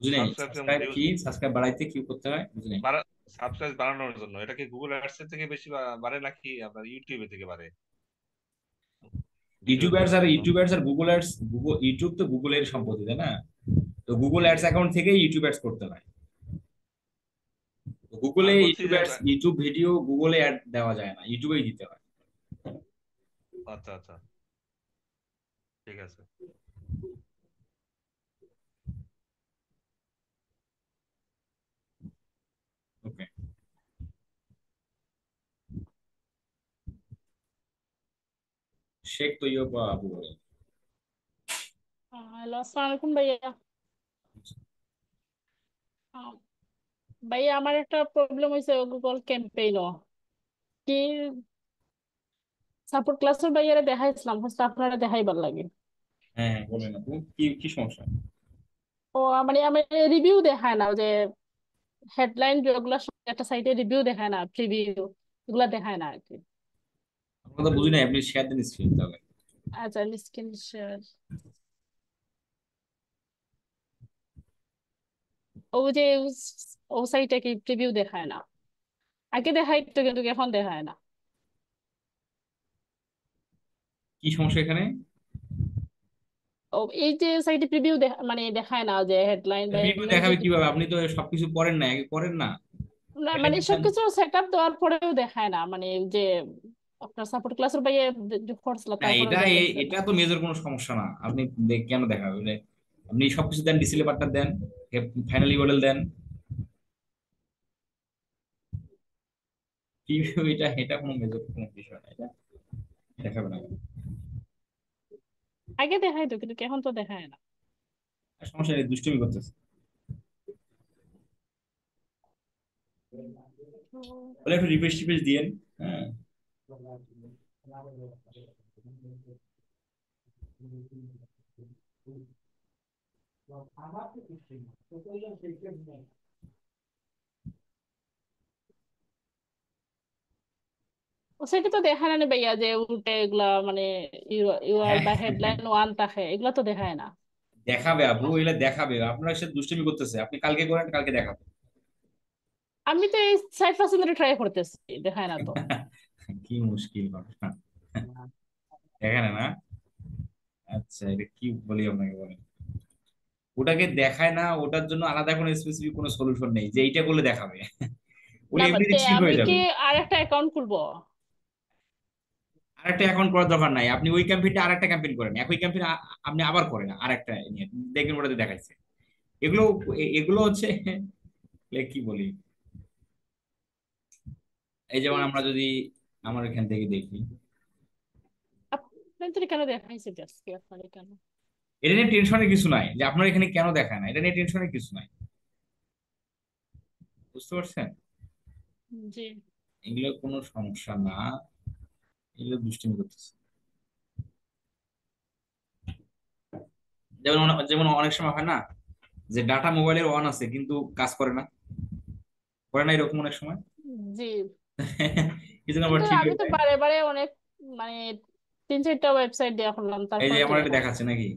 বুঝি নাই, সাবস্ক্রাইব সাবস্ক্রাইব বাড়াইতে কি করতে হয় বুঝি নাই। বাড়া সাবস্ক্রাইব বাড়ানোর জন্য এটা কি গুগল অ্যাডস থেকে বেশি বাড়ে নাকি আপনার ইউটিউবে থেকে বাড়ে ভিডিও দেওয়ার জন্য? ইউটিউবার্স আর ইউটিউব তো গুগলের সম্পত্তি, তাই না? তো গুগল অ্যাডস অ্যাকাউন্ট থেকেই ইউটিউব অ্যাডস করতে হয়। তো গুগলে আমি বলছি যে ইউটিউব ভিডিও গুগলে অ্যাড দেওয়া যায় না, ইউটিউবেই দিতে হয়। আচ্ছা আচ্ছা, ঠিক আছে। ওকে। শেখ তৈয়ব বা আবু বলেন। হ্যালো, আসসালামু আলাইকুম ভাইয়া। আহ, ভাইয়া আমার একটা প্রবলেম হয়েছে গুগল ক্যাম্পেইনও কি সাপোর্ট ক্লাসের ভাইয়ারে দেখাইছিলাম, হচ্ছে আপনারা দেখাইবার লাগে। হ্যাঁ হ্যাঁ, বলেন আপু, কি কি সমস্যা? ও মানে আমি রিভিউ দেখায় না, যে হেডলাইন যেগুলো একটা সাইটে রিভিউ দেখায় না, প্রিভিউ এগুলা দেখায় না আর কি। আপনার কথা বুঝি নাই, আপনি শেয়ার দেন স্ক্রিন তাহলে। আচ্ছা, আমি স্ক্রিন শেয়ার। ও যে ও সাইটে কি প্রিভিউ দেখায় না, আগে দেখাইতো কিন্তু এখন দেখায় না। কি সমস্যা এখানে? ও এই যে সাইটে প্রিভিউ মানে দেখায় না, যে হেডলাইন বা ভিডিও এগুলো যে দেখাবে কিভাবে? আপনি তো সবকিছু পড়েন না, আগে পড়েন না। না, এটা মানে দিচ্ছেন। সবকিছু সেট আপ দেওয়ার পরেও দেখায় না, মানে যে আপনার সাপোর্ট ক্লাসের বাইরে করছিল না, তারপরেও দেখাইছে না। এটা তো মেজর কোনো সমস্যা না, আপনি কেন দেখাবে আপনি সবকিছু দেন, ডিসপ্লে পার্টটা দেন, ফাইনাল ইউআরএল দেন, কি এটা এটা কোনো মেজর কোনো বিষয় না, এটা দেখাবে না। আগে দেখাইতো কিন্তু এখন তো দেখায় না। আর সমস্যা নেই, দুষ্টুমি করতেছে, বলে একটু রিফ্রেশ টিফ্রেশ দিয়েন। হ্যাঁ, ও সেটা তো দেখায় না রে ভাইয়া, যে উল্টে এগুলা মানে ইউআর হ্যাঁ, বা হেডলাইন ওয়ান থাকে, এগুলা তো দেখায় না। দেখাবে আপু, এগুলা দেখাবে, আপনার সাথে দুষ্টুমি করতেছে, আপনি কালকে করেন, কালকে দেখাবে। আমি তো এই 5% ট্রাই করতেছি, দেখায় না তো। কি মুশকিল ঘটনা, দেখায় না না? আচ্ছা, এটা কি বলি আপনাকে, বলেন। ওটাকে দেখায় না, ওটার জন্য আলাদা কোনো স্পেসিফিক কোনো সলিউশন নেই যে এইটা করলে দেখাবে। উনি না এমনিতে ঠিক আমি হয়ে কি যাবে। আর একটা অ্যাকাউন্ট খুলবো? আরেকটা অ্যাকাউন্ট করার দরকার নাই, আপনি ওই ক্যাম্পেইনটা আরেকটা ক্যাম্পেইন করেন, একই ক্যাম্পেইন আপনি আবার করেন আরেকটা নিয়ে, দেখবেন ওটাতে দেখাইছে। এগুলো এগুলো হচ্ছে কি বলি, এই যেমন আমরা যদি আমার এখান থেকে দেখি, আপনাদের কেন দেখাইছে আজকে, আপনাদের কেন? এটা নিয়ে টেনশনের কিছু নাই যে আপনার এখানে কেন দেখায় না, এটা নিয়ে টেনশনের কিছু নাই, বুঝতে পারছেন? জি। এগুলো কোনো সমস্যা না, এগুলো দুষ্টামি করতেছে। যেমন অনেক সময় হয় না যে ডাটা মোবাইলের অন আছে কিন্তু কাজ করে না, করে না এরকম অনেক সময়। জি, কিছুক্ষণ পর কিন্তু ঠিক আমি হয়ে তো যায়। বারে বারে অনেক মানে 3-4টা ওয়েবসাইট দেওয়া করলাম, এই যে তারপরে তো আমার এটা দেখায় না। দেখাচ্ছে নাকি?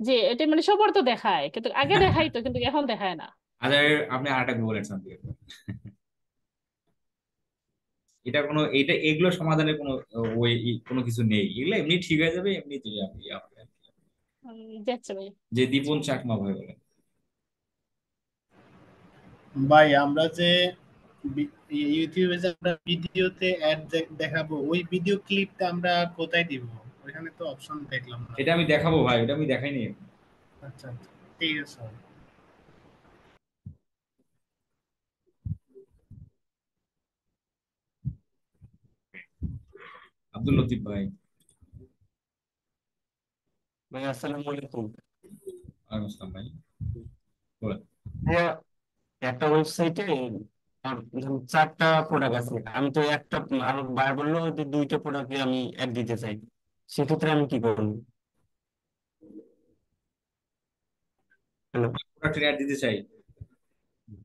জি, এটা মানে সবার তো দেখায়, কিন্তু আগে দেখাই তো, কিন্তু এখন দেখায় না। আচ্ছা, আপনি আরেকটা গুগল অ্যাডসেন্স দিয়ে দেন। এটা কোনো এটা এগুলো সমাধানের কোনো ওই কোনো কিছু নেই, এগুলো এমনি ঠিক হয়ে যাবে, এমনি তো যাবে যাচ্ছে ভাই। যে দীপন চাকমা ভাই বলে। ভাই আমরা যে ইউটিউবে যে আমরা ভিডিওতে অ্যাড দেখাবো, ওই ভিডিও ক্লিপটা আমরা কোথায় দিব? ওইখানে তো অপশন দেখলাম না। এটা আমি দেখাবো ভাই, এটা আমি দেখাইনি। আচ্ছা আচ্ছা, ঠিক আছে ভাই। আব্দুল লতিফ ভাই। ভাই আসসালামু আলাইকুম। ওয়ালাইকুম আসসালাম ভাই, বলেন। ভাইয়া, একটা ওয়েবসাইটে ধরুন 4টা প্রোডাক্ট আছে, আমি তো একটা, আমার বার বললো যে 2টা প্রোডাক্টে আমি অ্যাড দিতে চাই, সেক্ষেত্রে আমি কি করবো? হ্যালো। প্রোডাক্ট অ্যাড দিতে চাই।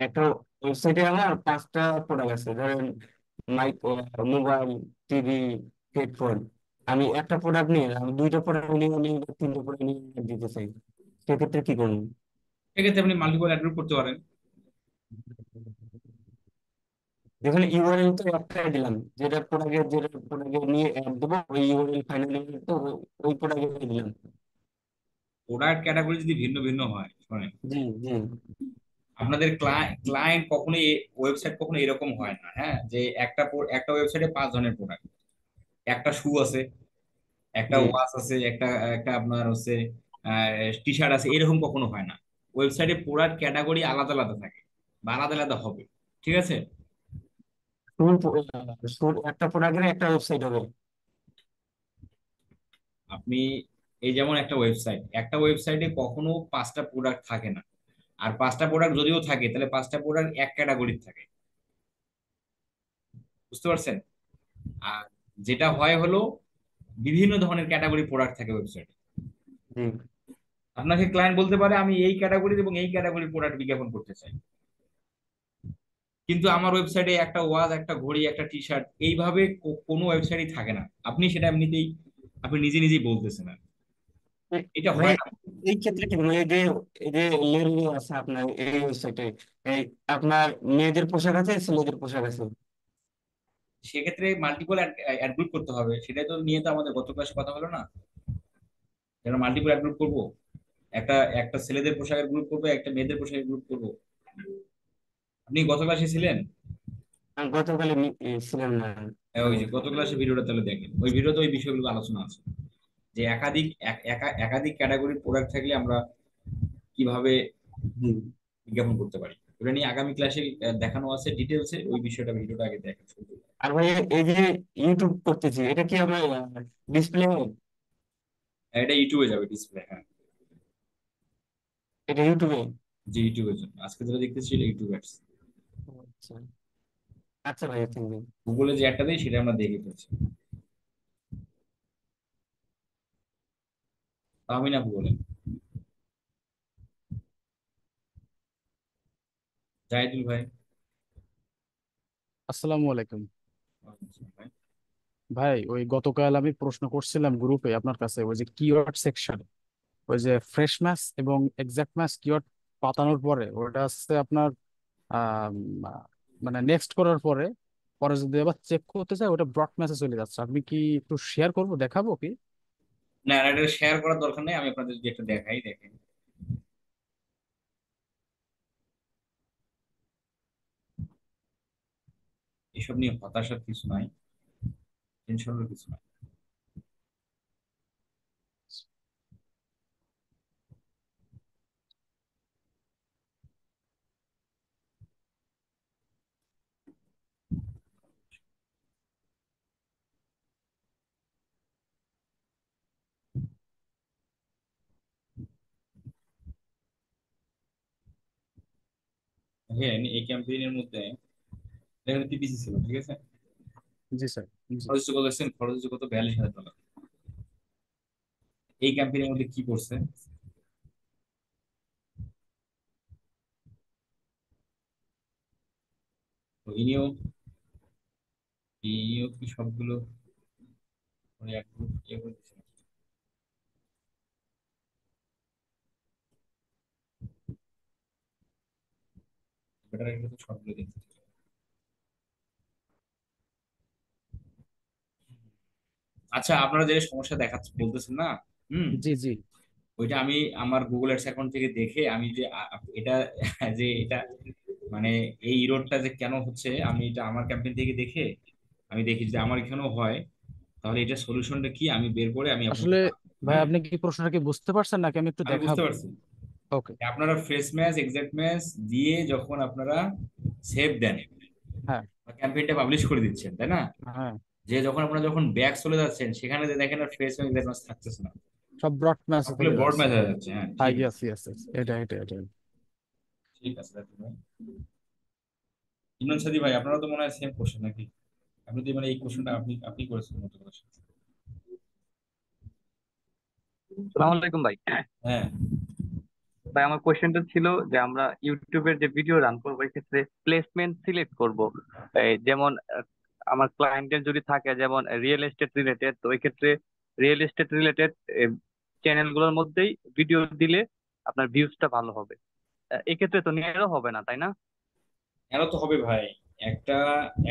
একটা ওয়েবসাইটে আমার 5টা প্রোডাক্ট আছে, ধরেন মাইক, মোবাইল, টিভি, হেডফোন। আমি একটা প্রোডাক্ট নিয়ে, আমি 2টা প্রোডাক্ট নিয়ে, আমি 3টে প্রোডাক্ট নিয়ে add দিতে চাই, সেক্ষেত্রে কি করবো? এক্ষেত্রে আপনি মাল্টিপল অ্যাড গ্রুপ করতে পারেন। যেখানে ইউআরএল তো একটাই দিলাম, যেটা প্রোডাক্টে নিয়ে অ্যাড দেবো, ওই ইউআরএল ফাইনালি তো ওই প্রোডাক্টে দিলাম। প্রোডাক্ট ক্যাটাগরি যদি ভিন্ন ভিন্ন হয়, শোনেন, জি জি আপনাদের ক্লায়েন্ট কখনোই, ওয়েবসাইট কখনো এরকম হয় না, হ্যাঁ, যে একটা ওয়েবসাইটে 5 ধরনের প্রোডাক্ট, একটা শু আছে, একটা জি। ওয়াচ আছে, একটা একটা আপনার হচ্ছে টি শার্ট আছে, এরকম কখনো হয় না। ওয়েবসাইটে প্রোডাক্ট ক্যাটাগরি আলাদা আলাদা থাকে বা আলাদা আলাদা হবে, ঠিক আছে? একটা প্রোডাক্টের একটা ওয়েবসাইট হবে। আপনি এই যেমন একটা ওয়েবসাইটে কখনো 5টা প্রোডাক্ট থাকে না, আর 5টা প্রোডাক্ট যদিও থাকে তাহলে 5টা প্রোডাক্ট এক ক্যাটাগরির থাকে, বুঝতে পারছেন? আর যেটা হয় হলো বিভিন্ন ধরনের ক্যাটাগরি প্রোডাক্ট থাকে ওয়েবসাইটে। জি। আপনাকে ক্লায়েন্ট বলতে পারে আমি এই ক্যাটাগরির এবং এই ক্যাটাগরির প্রোডাক্ট বিজ্ঞাপন করতে চাই, কিন্তু আমার ওয়েবসাইটে একটা ওয়াচ, একটা ঘড়ি, একটা টি শার্ট, এইভাবে কোনো ওয়েবসাইটই থাকে না। আপনি সেটা এমনিতেই আপনি নিজে নিজেই বলতেছেন আর এটা ভাই, হয় না। এই ক্ষেত্রে কি বলবো? এই যে লেনদেন আছে আপনার এই ওয়েবসাইটে, এই আপনার মেয়েদের পোশাক আছে, ছেলেদের পোশাক আছে। সেক্ষেত্রে মাল্টিপল অ্যাড গ্রুপ করতে হবে, সেটাই তো নিয়ে তো আমাদের গত ক্লাসে কথা হলো না, যেন মাল্টিপল অ্যাড গ্রুপ করবো। একটা একটা ছেলেদের পোশাকের গ্রুপ করবো, একটা মেয়েদের পোশাকের গ্রুপ করবো। আপনি গত ক্লাসে ছিলেন? আমি গতকালে ছিলাম না। হ্যাঁ, ওই যে গত ক্লাসে ভিডিওটা তাহলে দেখেন, ওই ভিডিওতে ওই বিষয়গুলো আলোচনা আছে, যে একাধিক ক্যাটাগরির প্রোডাক্ট থাকলে আমরা কিভাবে জি। বিজ্ঞাপন করতে পারি, ওটা নিয়ে আগামী ক্লাসে দেখানো আছে ডিটেলসে, ওই বিষয়টা ভিডিওটা আগে দেখেন শুরু। আর ভাই, এই যে ইউটিউব করতেছি, এটা কি আমার ডিসপ্লে? এটা ইউটিউবে যাবে ডিসপ্লে, হ্যাঁ। এটা ইউটিউবে? যে ইউটিউবের জন্য আজকে যেটা দেখতেছি এটা ইউটিউবে আসছে। আচ্ছা আচ্ছা ভাই, থ্যাংক ইউ। গুগলে যে একটা দেয় সেটা আমরা দেখে ফেলছি, তা আমি না গুগলে। জাহিদুল ভাই। আসসালামু আলাইকুম। ওয়ালাইকুম আসসালাম ভাই। ভাই, ওই গতকাল আমি প্রশ্ন করছিলাম গ্রুপে আপনার কাছে, ওই যে কিওয়ার্ড সেকশন, ওই যে ফ্রেশ ম্যাথ এবং এক্সাক্ট ম্যাথ কিওয়ার্ড পাতানোর পরে ওটা হচ্ছে আপনার আহ, মানে নেক্সট করার পরে, পরে যদি আবার চেক করতে চাই ওটা ব্রড ম্যাচে চলে যাচ্ছে। আপনি কি একটু শেয়ার করবো, দেখাবো কি? না, এটা শেয়ার করার দরকার নেই, আমি আপনাদের যদি একটা দেখাই, দেখেন। এসব নিয়ে হতাশার কিছু নাই, টেনশনের কিছু নাই। হ্যাঁ, এই ক্যাম্পেইনের মধ্যে এখানে পিপিসি ছিল, ঠিক আছে। জি স্যার। জি খরচ হচ্ছে কত দেখছেন? খরচ হচ্ছে কত? 42,000 টাকা। এই ক্যাম্পেইনের মধ্যে কি করছে? তো ইনিও কি সবগুলো মানে এক গ্রুপ ইয়ে করে দিচ্ছে নাকি? বেটার এটা তো সবগুলো দেখতে। আচ্ছা, আপনারা যে সমস্যা দেখাচ্ছে বলতেছেন না, হুম, জি জি ওইটা আমি আমার গুগল অ্যাডস অ্যাকাউন্ট থেকে দেখে আমি যে এটা যে এটা মানে এই ইরোডটা যে কেন হচ্ছে, আমি এটা আমার ক্যাম্পেইন থেকে দেখে আমি দেখি যে আমার এখানেও হয়, তাহলে এটা সলিউশনটা কি আমি বের করে আমি আপনাকে আসলে জানাবো, ভাই, হ্যাঁ। আপনি কি প্রশ্নটা কি বুঝতে পারছেন নাকি আমি একটু আমি বুঝতে দেখাবো? পারছি। ওকে। আপনারা ফ্রেশ ম্যাচ এক্সাক্ট ম্যাচ দিয়ে যখন আপনারা সেভ দেন, হ্যাঁ ক্যাম্পেইনটা পাবলিশ করে দিচ্ছেন, তাই না? হ্যাঁ, যে যখন আপনারা যখন ব্যাক চলে যাচ্ছেন সেখানে যে দেখেন আর ফ্রেশ ম্যাচ এক্সাক্ট ম্যাচ থাকতেছে না, সব ব্রড ম্যাচে সবগুলো থেকে ব্রড যাচ্ছে। ম্যাচ হয়ে যাচ্ছে। হ্যাঁ, হ্যাঁ, ঠিক আছে। ইয়েস ইয়েস ইয়েস, এটা। ঠিক আছে দাদু ভাই। ইমরান সাদি ভাই, আপনারা তো মনে হয় সেম কোশ্চেন নাকি? আপনি তো মানে এই কোশ্চেনটা আপনি আপনি করেছেন মতো করে। সালাম আলাইকুম ভাই। হ্যাঁ, ভাই আমার কোশ্চেনটা ছিল যে আমরা ইউটিউবের যে ভিডিও রান করবো এই ক্ষেত্রে প্লেসমেন্ট সিলেক্ট করব, যেমন আমার ক্লায়েন্টের যদি থাকে যেমন রিয়েল এস্টেট রিলেটেড, তো এই ক্ষেত্রে রিয়েল এস্টেট রিলেটেড চ্যানেলগুলোর মধ্যেই ভিডিও দিলে আপনার ভিউজটা ভালো হবে। এক্ষেত্রে তো নেরও হবে না, তাই না? কেন তো হবে ভাই। একটা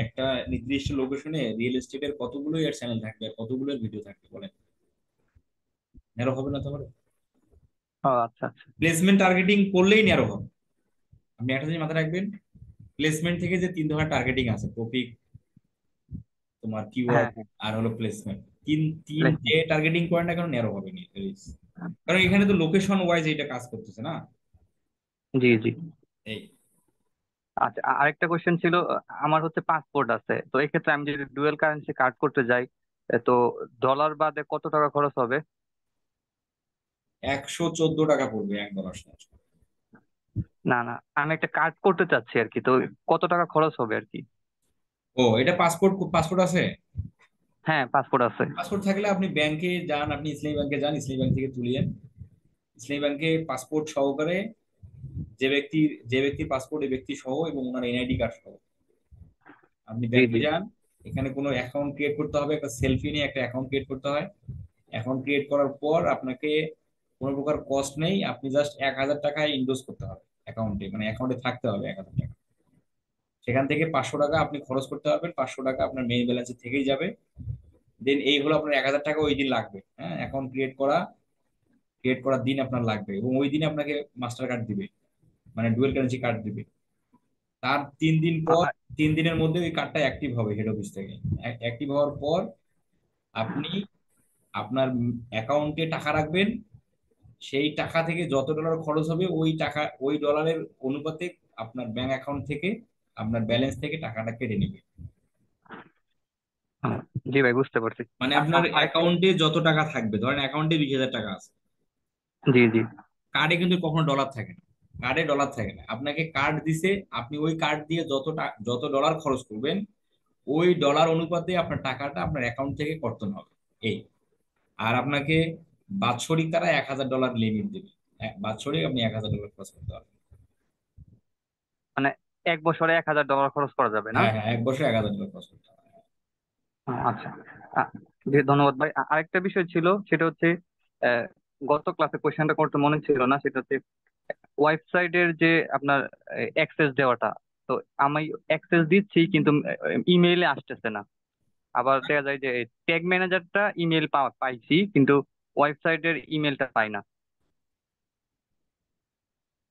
একটা নির্দিষ্ট লোকেশনে রিয়েল এস্টেটের কতগুলো এর চ্যানেল থাকবে আর কতগুলো ভিডিও থাকবে বলেন, ন্যারো হবে না তোমার? ও আচ্ছা আচ্ছা। প্লেসমেন্ট টার্গেটিং করলেই ন্যারো হবে। আপনি একটা জিনিস মাথায় রাখবেন, প্লেসমেন্ট থেকে যে 3 ধরনের টার্গেটিং আছে, টপিক, তোমার কিওয়ার্ড, হ্যাঁ হ্যাঁ, আর হলো প্লেসমেন্ট। তিন তিন যে প্লেসমেন্ট। টার্গেটিং করেন না কেন ন্যারো হবে না reach। কারণ এখানে তো লোকেশন ওয়াইজ এটা কাজ করতেছে না। জি জি। এই আচ্ছা, আরেকটা কোশ্চেন ছিল, আমার হচ্ছে পাসপোর্ট আছে, তো এই ক্ষেত্রে আমি যদি ডুয়েল কারেন্সি কার্ড করতে যাই, তো ডলার বাদে কত টাকা খরচ হবে? 114 টাকা পড়বে $1 সাথে। না না, আমি একটা কার্ড করতে চাচ্ছি আর কি, তো কত টাকা খরচ হবে আর কি? ও, এটা পাসপোর্ট পাসপোর্ট আছে? হ্যাঁ, পাসপোর্ট আছে। পাসপোর্ট থাকলে আপনি ব্যাংকে যান, আপনি ইসলামী ব্যাংকে যান, ইসলামী ব্যাংক থেকে তুলিয়েন। ইসলামী ব্যাংকে পাসপোর্ট সহকারে যে ব্যক্তির পাসপোর্ট এই ব্যক্তি সহ এবং ওনার এনআইডি কার্ড সহ আপনি জি ব্যাংকে জি। যান। এখানে কোনো অ্যাকাউন্ট ক্রিয়েট করতে হবে, একটা সেলফি নিয়ে একটা অ্যাকাউন্ট ক্রিয়েট করতে হয়। অ্যাকাউন্ট ক্রিয়েট করার পর আপনাকে কোনো প্রকার কস্ট নেই, আপনি জাস্ট 1,000 টাকায় ইনভেস্ট করতে হবে অ্যাকাউন্টে, মানে অ্যাকাউন্টে থাকতে হবে 1,000 টাকা। সেখান থেকে 500 টাকা আপনি খরচ করতে পারবেন, 500 টাকা আপনার মেইন ব্যালেন্সে থেকেই যাবে। দেন এই হলো আপনার 1,000 টাকা ওই দিন লাগবে, হ্যাঁ, অ্যাকাউন্ট ক্রিয়েট করার দিন আপনার লাগবে, এবং ওই দিন আপনাকে মাস্টার কার্ড দিবে, মানে ডুয়েল কারেন্সি কার্ড দিবে। তার 3 দিন পর, আ- 3 দিনের মধ্যে ওই কার্ডটা অ্যাক্টিভ হবে হেড অফিস থেকে। অ্যাক্টিভ হওয়ার পর আপনি আপনার অ্যাকাউন্টে টাকা রাখবেন। সেই টাকা থেকে যত ডলার খরচ হবে ওই টাকা ওই ডলারের অনুপাতে আপনার ব্যাংক অ্যাকাউন্ট থেকে আপনার ব্যালেন্স থেকে টাকাটা কেটে নেবে। আ, জি ভাই, বুঝতে পারছি। মানে আপনার আরেকটা। অ্যাকাউন্টে যত টাকা থাকবে, ধরেন অ্যাকাউন্টে 20,000 টাকা আছে, জি জি। কার্ডে কিন্তু কখনো ডলার থাকে না। কার্ডে ডলার থাকে না, আপনাকে কার্ড দিছে, আপনি ওই কার্ড দিয়ে যত ডলার খরচ করবেন ওই ডলার অনুপাতে আপনার টাকাটা আপনার অ্যাকাউন্ট থেকে কর্তন হবে। এই আর আপনাকে বাৎসরিক তারা $1,000 লিমিট দেবে। বাৎসরিক আপনি $1,000 খরচ করতে পারবেন। মানে এক বছরে $1,000 খরচ করা যাবে না? হ্যাঁ হ্যাঁ, এক বছর $1,000 খরচ করতে হবে। আচ্ছা। আ, জি ধন্যবাদ ভাই। আরেকটা বিষয় ছিল, সেটা হচ্ছে আহ, গত ক্লাসে কোশ্চেনটা করতে মনে ছিল না, সেটা হচ্ছে ওয়েবসাইটের যে আপনার অ্যাক্সেস দেওয়াটা। তো আমি অ্যাক্সেস দিচ্ছি কিন্তু ইমেইলে আসতেছে না। আবার দেখা যায় যে ট্যাগ ম্যানেজারটা ইমেল পাইছি কিন্তু ওয়েবসাইটের ইমেলটা পাই না।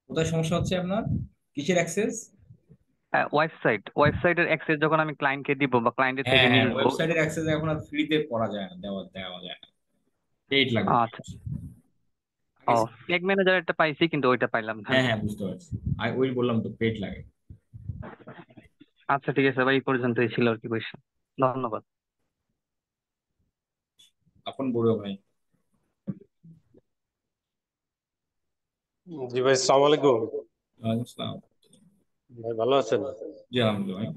কোথায় সমস্যা হচ্ছে আপনার? কিসের অ্যাক্সেস? ওয়েবসাইটের অ্যাক্সেস যখন আমি ক্লায়েন্টকে দিব বা ক্লায়েন্টের হ্যাঁ থেকে হ্যাঁ, নিব। ওয়েবসাইটের অ্যাক্সেস এখন আর ফ্রিতে করা যায় না, দেওয়া যায় না, পেইড লাগবে। আচ্ছা। ও, ট্যাগ ম্যানেজারটা পাইছি কিন্তু ওইটা পাইলাম না। হ্যাঁ হ্যাঁ, বুঝতে পারছি। ওই বললাম তো পেইড লাগে। আচ্ছা ঠিক আছে ভাই, এই পর্যন্তই ছিল আর কি কোয়েশ্চেন। ধন্যবাদ। আপন বড় ভাই। জি ভাই, সালাম আলাইকুম। ওয়ালাইকুম আসসালাম। ভাই ভালো আছেন? জি আলহামদুলিল্লাহ ভাই।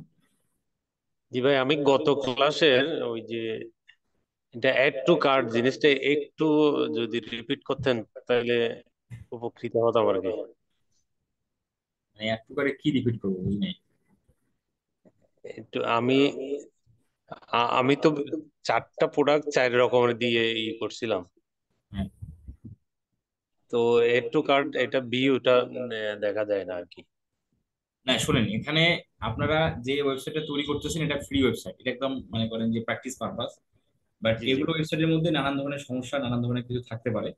জি ভাই, আমি গত ক্লাসের ওই যে এটা অ্যাড টু কার্ট জিনিসটা একটু যদি রিপিট করতেন তাহলে উপকৃত হতাম আর কি। মানে একটু করে কি রিপিট করবো বুঝি নাই। একটু আমি তো 4টা প্রোডাক্ট 4 রকমের দিয়ে করছিলাম। হ্যাঁ, তো এড টু কার্ট এটা ওটা দেখা যায় না আর কি। না শুনেন, এখানে আপনারা যে ওয়েবসাইটটা তৈরি করতেছেন এটা ফ্রি ওয়েবসাইট, এটা একদম মনে করেন যে প্র্যাকটিস পারপাস। বাট জি জি এগুলো ওয়েবসাইটের মধ্যে নানান ধরনের সমস্যা, নানান ধরনের কিছু থাকতে পারে।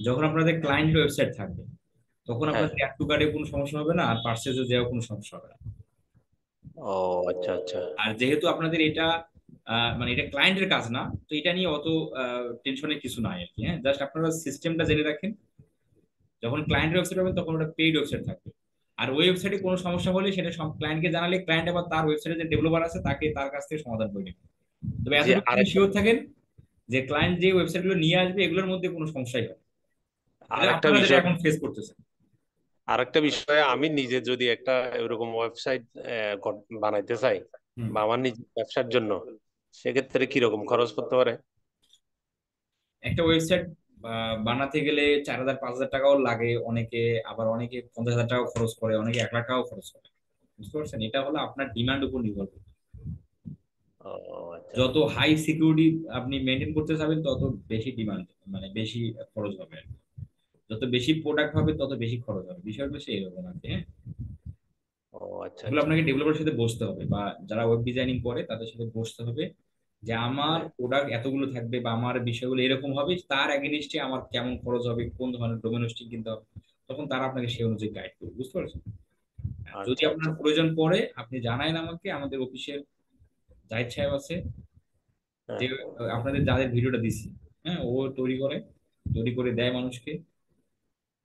যখন আপনাদের ক্লায়েন্ট ওয়েবসাইট থাকবে তখন হ্যাঁ। আপনাদের অ্যাড টু কার্ডে কোনো সমস্যা হবে না, আর পার্সেসে যাওয়া কোনো সমস্যা হবে না। ও আচ্ছা আচ্ছা। আর যেহেতু আপনাদের এটা মানে এটা ক্লায়েন্টের কাজ না, তো এটা নিয়ে অত টেনশনের কিছু নাই আর কি। হ্যাঁ, জাস্ট আপনারা সিস্টেমটা জেনে রাখেন, যখন ক্লায়েন্টের ওয়েবসাইট হবে তখন ওটা পেইড ওয়েবসাইট থাকবে। আর ওই ওয়েবসাইটে কোনো সমস্যা হলে সেটা সব ক্লায়েন্টকে জানালে ক্লায়েন্ট আবার তার ওয়েবসাইটে যে ডেভেলপার আছে তার কাছ থেকে সমাধান করে নেবে। তবে জি এতটুকু শিওর থাকেন যে ক্লায়েন্ট যে ওয়েবসাইটগুলো নিয়ে আসবে এগুলোর মধ্যে কোনো সমস্যাই হবে না। এটা আরেকটা আপনারা যেটা বিষয় এখন ফেস করতেছেন। আরেকটা বিষয়, আমি নিজে যদি একটা এরকম ওয়েবসাইট বানাইতে চাই হুম। বা আমার নিজের ব্যবসার জন্য, সেক্ষেত্রে কিরকম খরচ পড়তে পারে? একটা ওয়েবসাইট বানাতে গেলে 4,000 5,000 টাকাও লাগে অনেকে, আবার অনেকে 50,000 টাকাও খরচ করে, অনেকে 1,00,000 টাকাও খরচ করে। বুঝতে পারছেন? এটা হলো আপনার ডিমান্ড উপর নির্ভর করে। ও আচ্ছা। যত হাই সিকিউরিটি আপনি মেনটেন করতে চাবেন তত বেশি ডিমান্ড, মানে বেশি খরচ হবে আর কি। যত বেশি প্রোডাক্ট হবে তত বেশি খরচ হবে, বিষয়টা হচ্ছে এরকম আর কি। হ্যাঁ, ও আচ্ছা এগুলো আচ্ছা। আপনাকে ডেভেলপারের সাথে বসতে হবে, বা যারা ওয়েব ডিজাইনিং করে তাদের সাথে বসতে হবে যে আমার হ্যাঁ। প্রোডাক্ট এতগুলো থাকবে বা আমার বিষয়গুলো এরকম হবে, তার এগেনস্টে আমার কেমন খরচ হবে, কোন ধরনের ডোমেন হোস্টিং কিনতে হবে, তখন তারা আপনাকে সেই অনুযায়ী গাইড করবে। বুঝতে পারছেন? আর যদি আচ্ছা আপনার আচ্ছা। প্রয়োজন পড়ে আপনি জানায়েন আমাকে, আমাদের অফিসের জাহিদ সাহেব আছে, হ্যাঁ। যে আপনাদের যাদের ভিডিওটা দিছি, হ্যাঁ, ও তৈরি করে, তৈরি করে দেয় মানুষকে,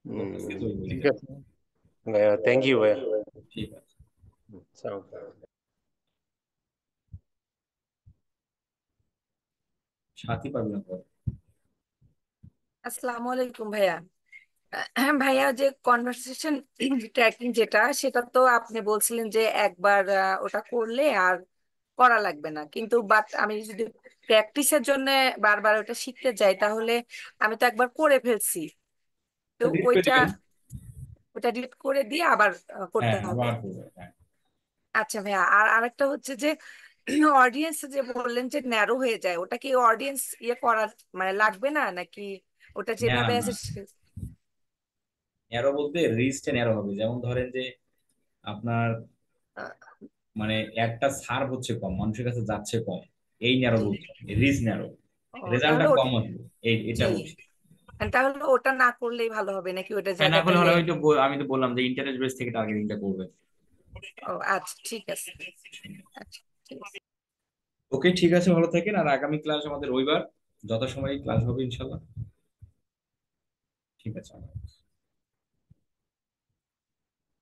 ওর কাছ থেকে তৈরি করে ঠিক দেয়। আছে ভাইয়া, থ্যাংক ইউ ভাইয়া। ঠিক আছে। সালাম। সাথী পারবে না পরে। আসসালামু আলাইকুম ভাইয়া। হ্যাঁ ভাইয়া, যে কনভারসেশন ট্র্যাকিং যেটা, সেটা তো আপনি বলছিলেন যে একবার ওটা করলে আর করা লাগবে না, কিন্তু বাট আমি যদি প্র্যাকটিসের জন্য বারবার ওটা শিখতে যাই তাহলে আমি তো একবার করে ফেলছি, তো ডিলিট করে ওইটা দিবেন। ওটা ডিলিট করে দিয়ে আবার করতে হ্যাঁ, হবে। আবার করবে। হ্যাঁ, আচ্ছা ভাইয়া, আর আরেকটা হচ্ছে যে অডিয়েন্স যে বললেন যে ন্যারো হয়ে যায়, ওটা কি অডিয়েন্স করার মানে লাগবে না নাকি ওটা না যেভাবে না, আছে ন্যারো বলতে রিচটা ন্যারো হবে। যেমন ধরেন যে আপনার মানে একটা সার্ভ হচ্ছে কম, মানুষের কাছে যাচ্ছে কম, এই ন্যারো বলতে রিচ ন্যারো, তাহলে রেজাল্টটা ওটা, কম আসবে, এটা জি, বলছি। তাহলে ওটা না করলেই ভালো হবে নাকি ওটা হ্যাঁ, না জায়গায় করলে তাইলে? হলে আমি তো বললাম যে ইন্টারেস্ট বেস থেকে টার্গেটিংটা করবে। ও আচ্ছা, ঠিক আছে। আচ্ছা, ঠিক আছে। ওকে, ঠিক আছে, ভালো থাকেন। আর আগামী ক্লাস আমাদের রবিবার যথাসময়ে ক্লাস হবে ইনশাল্লাহ। ঠিক আছে।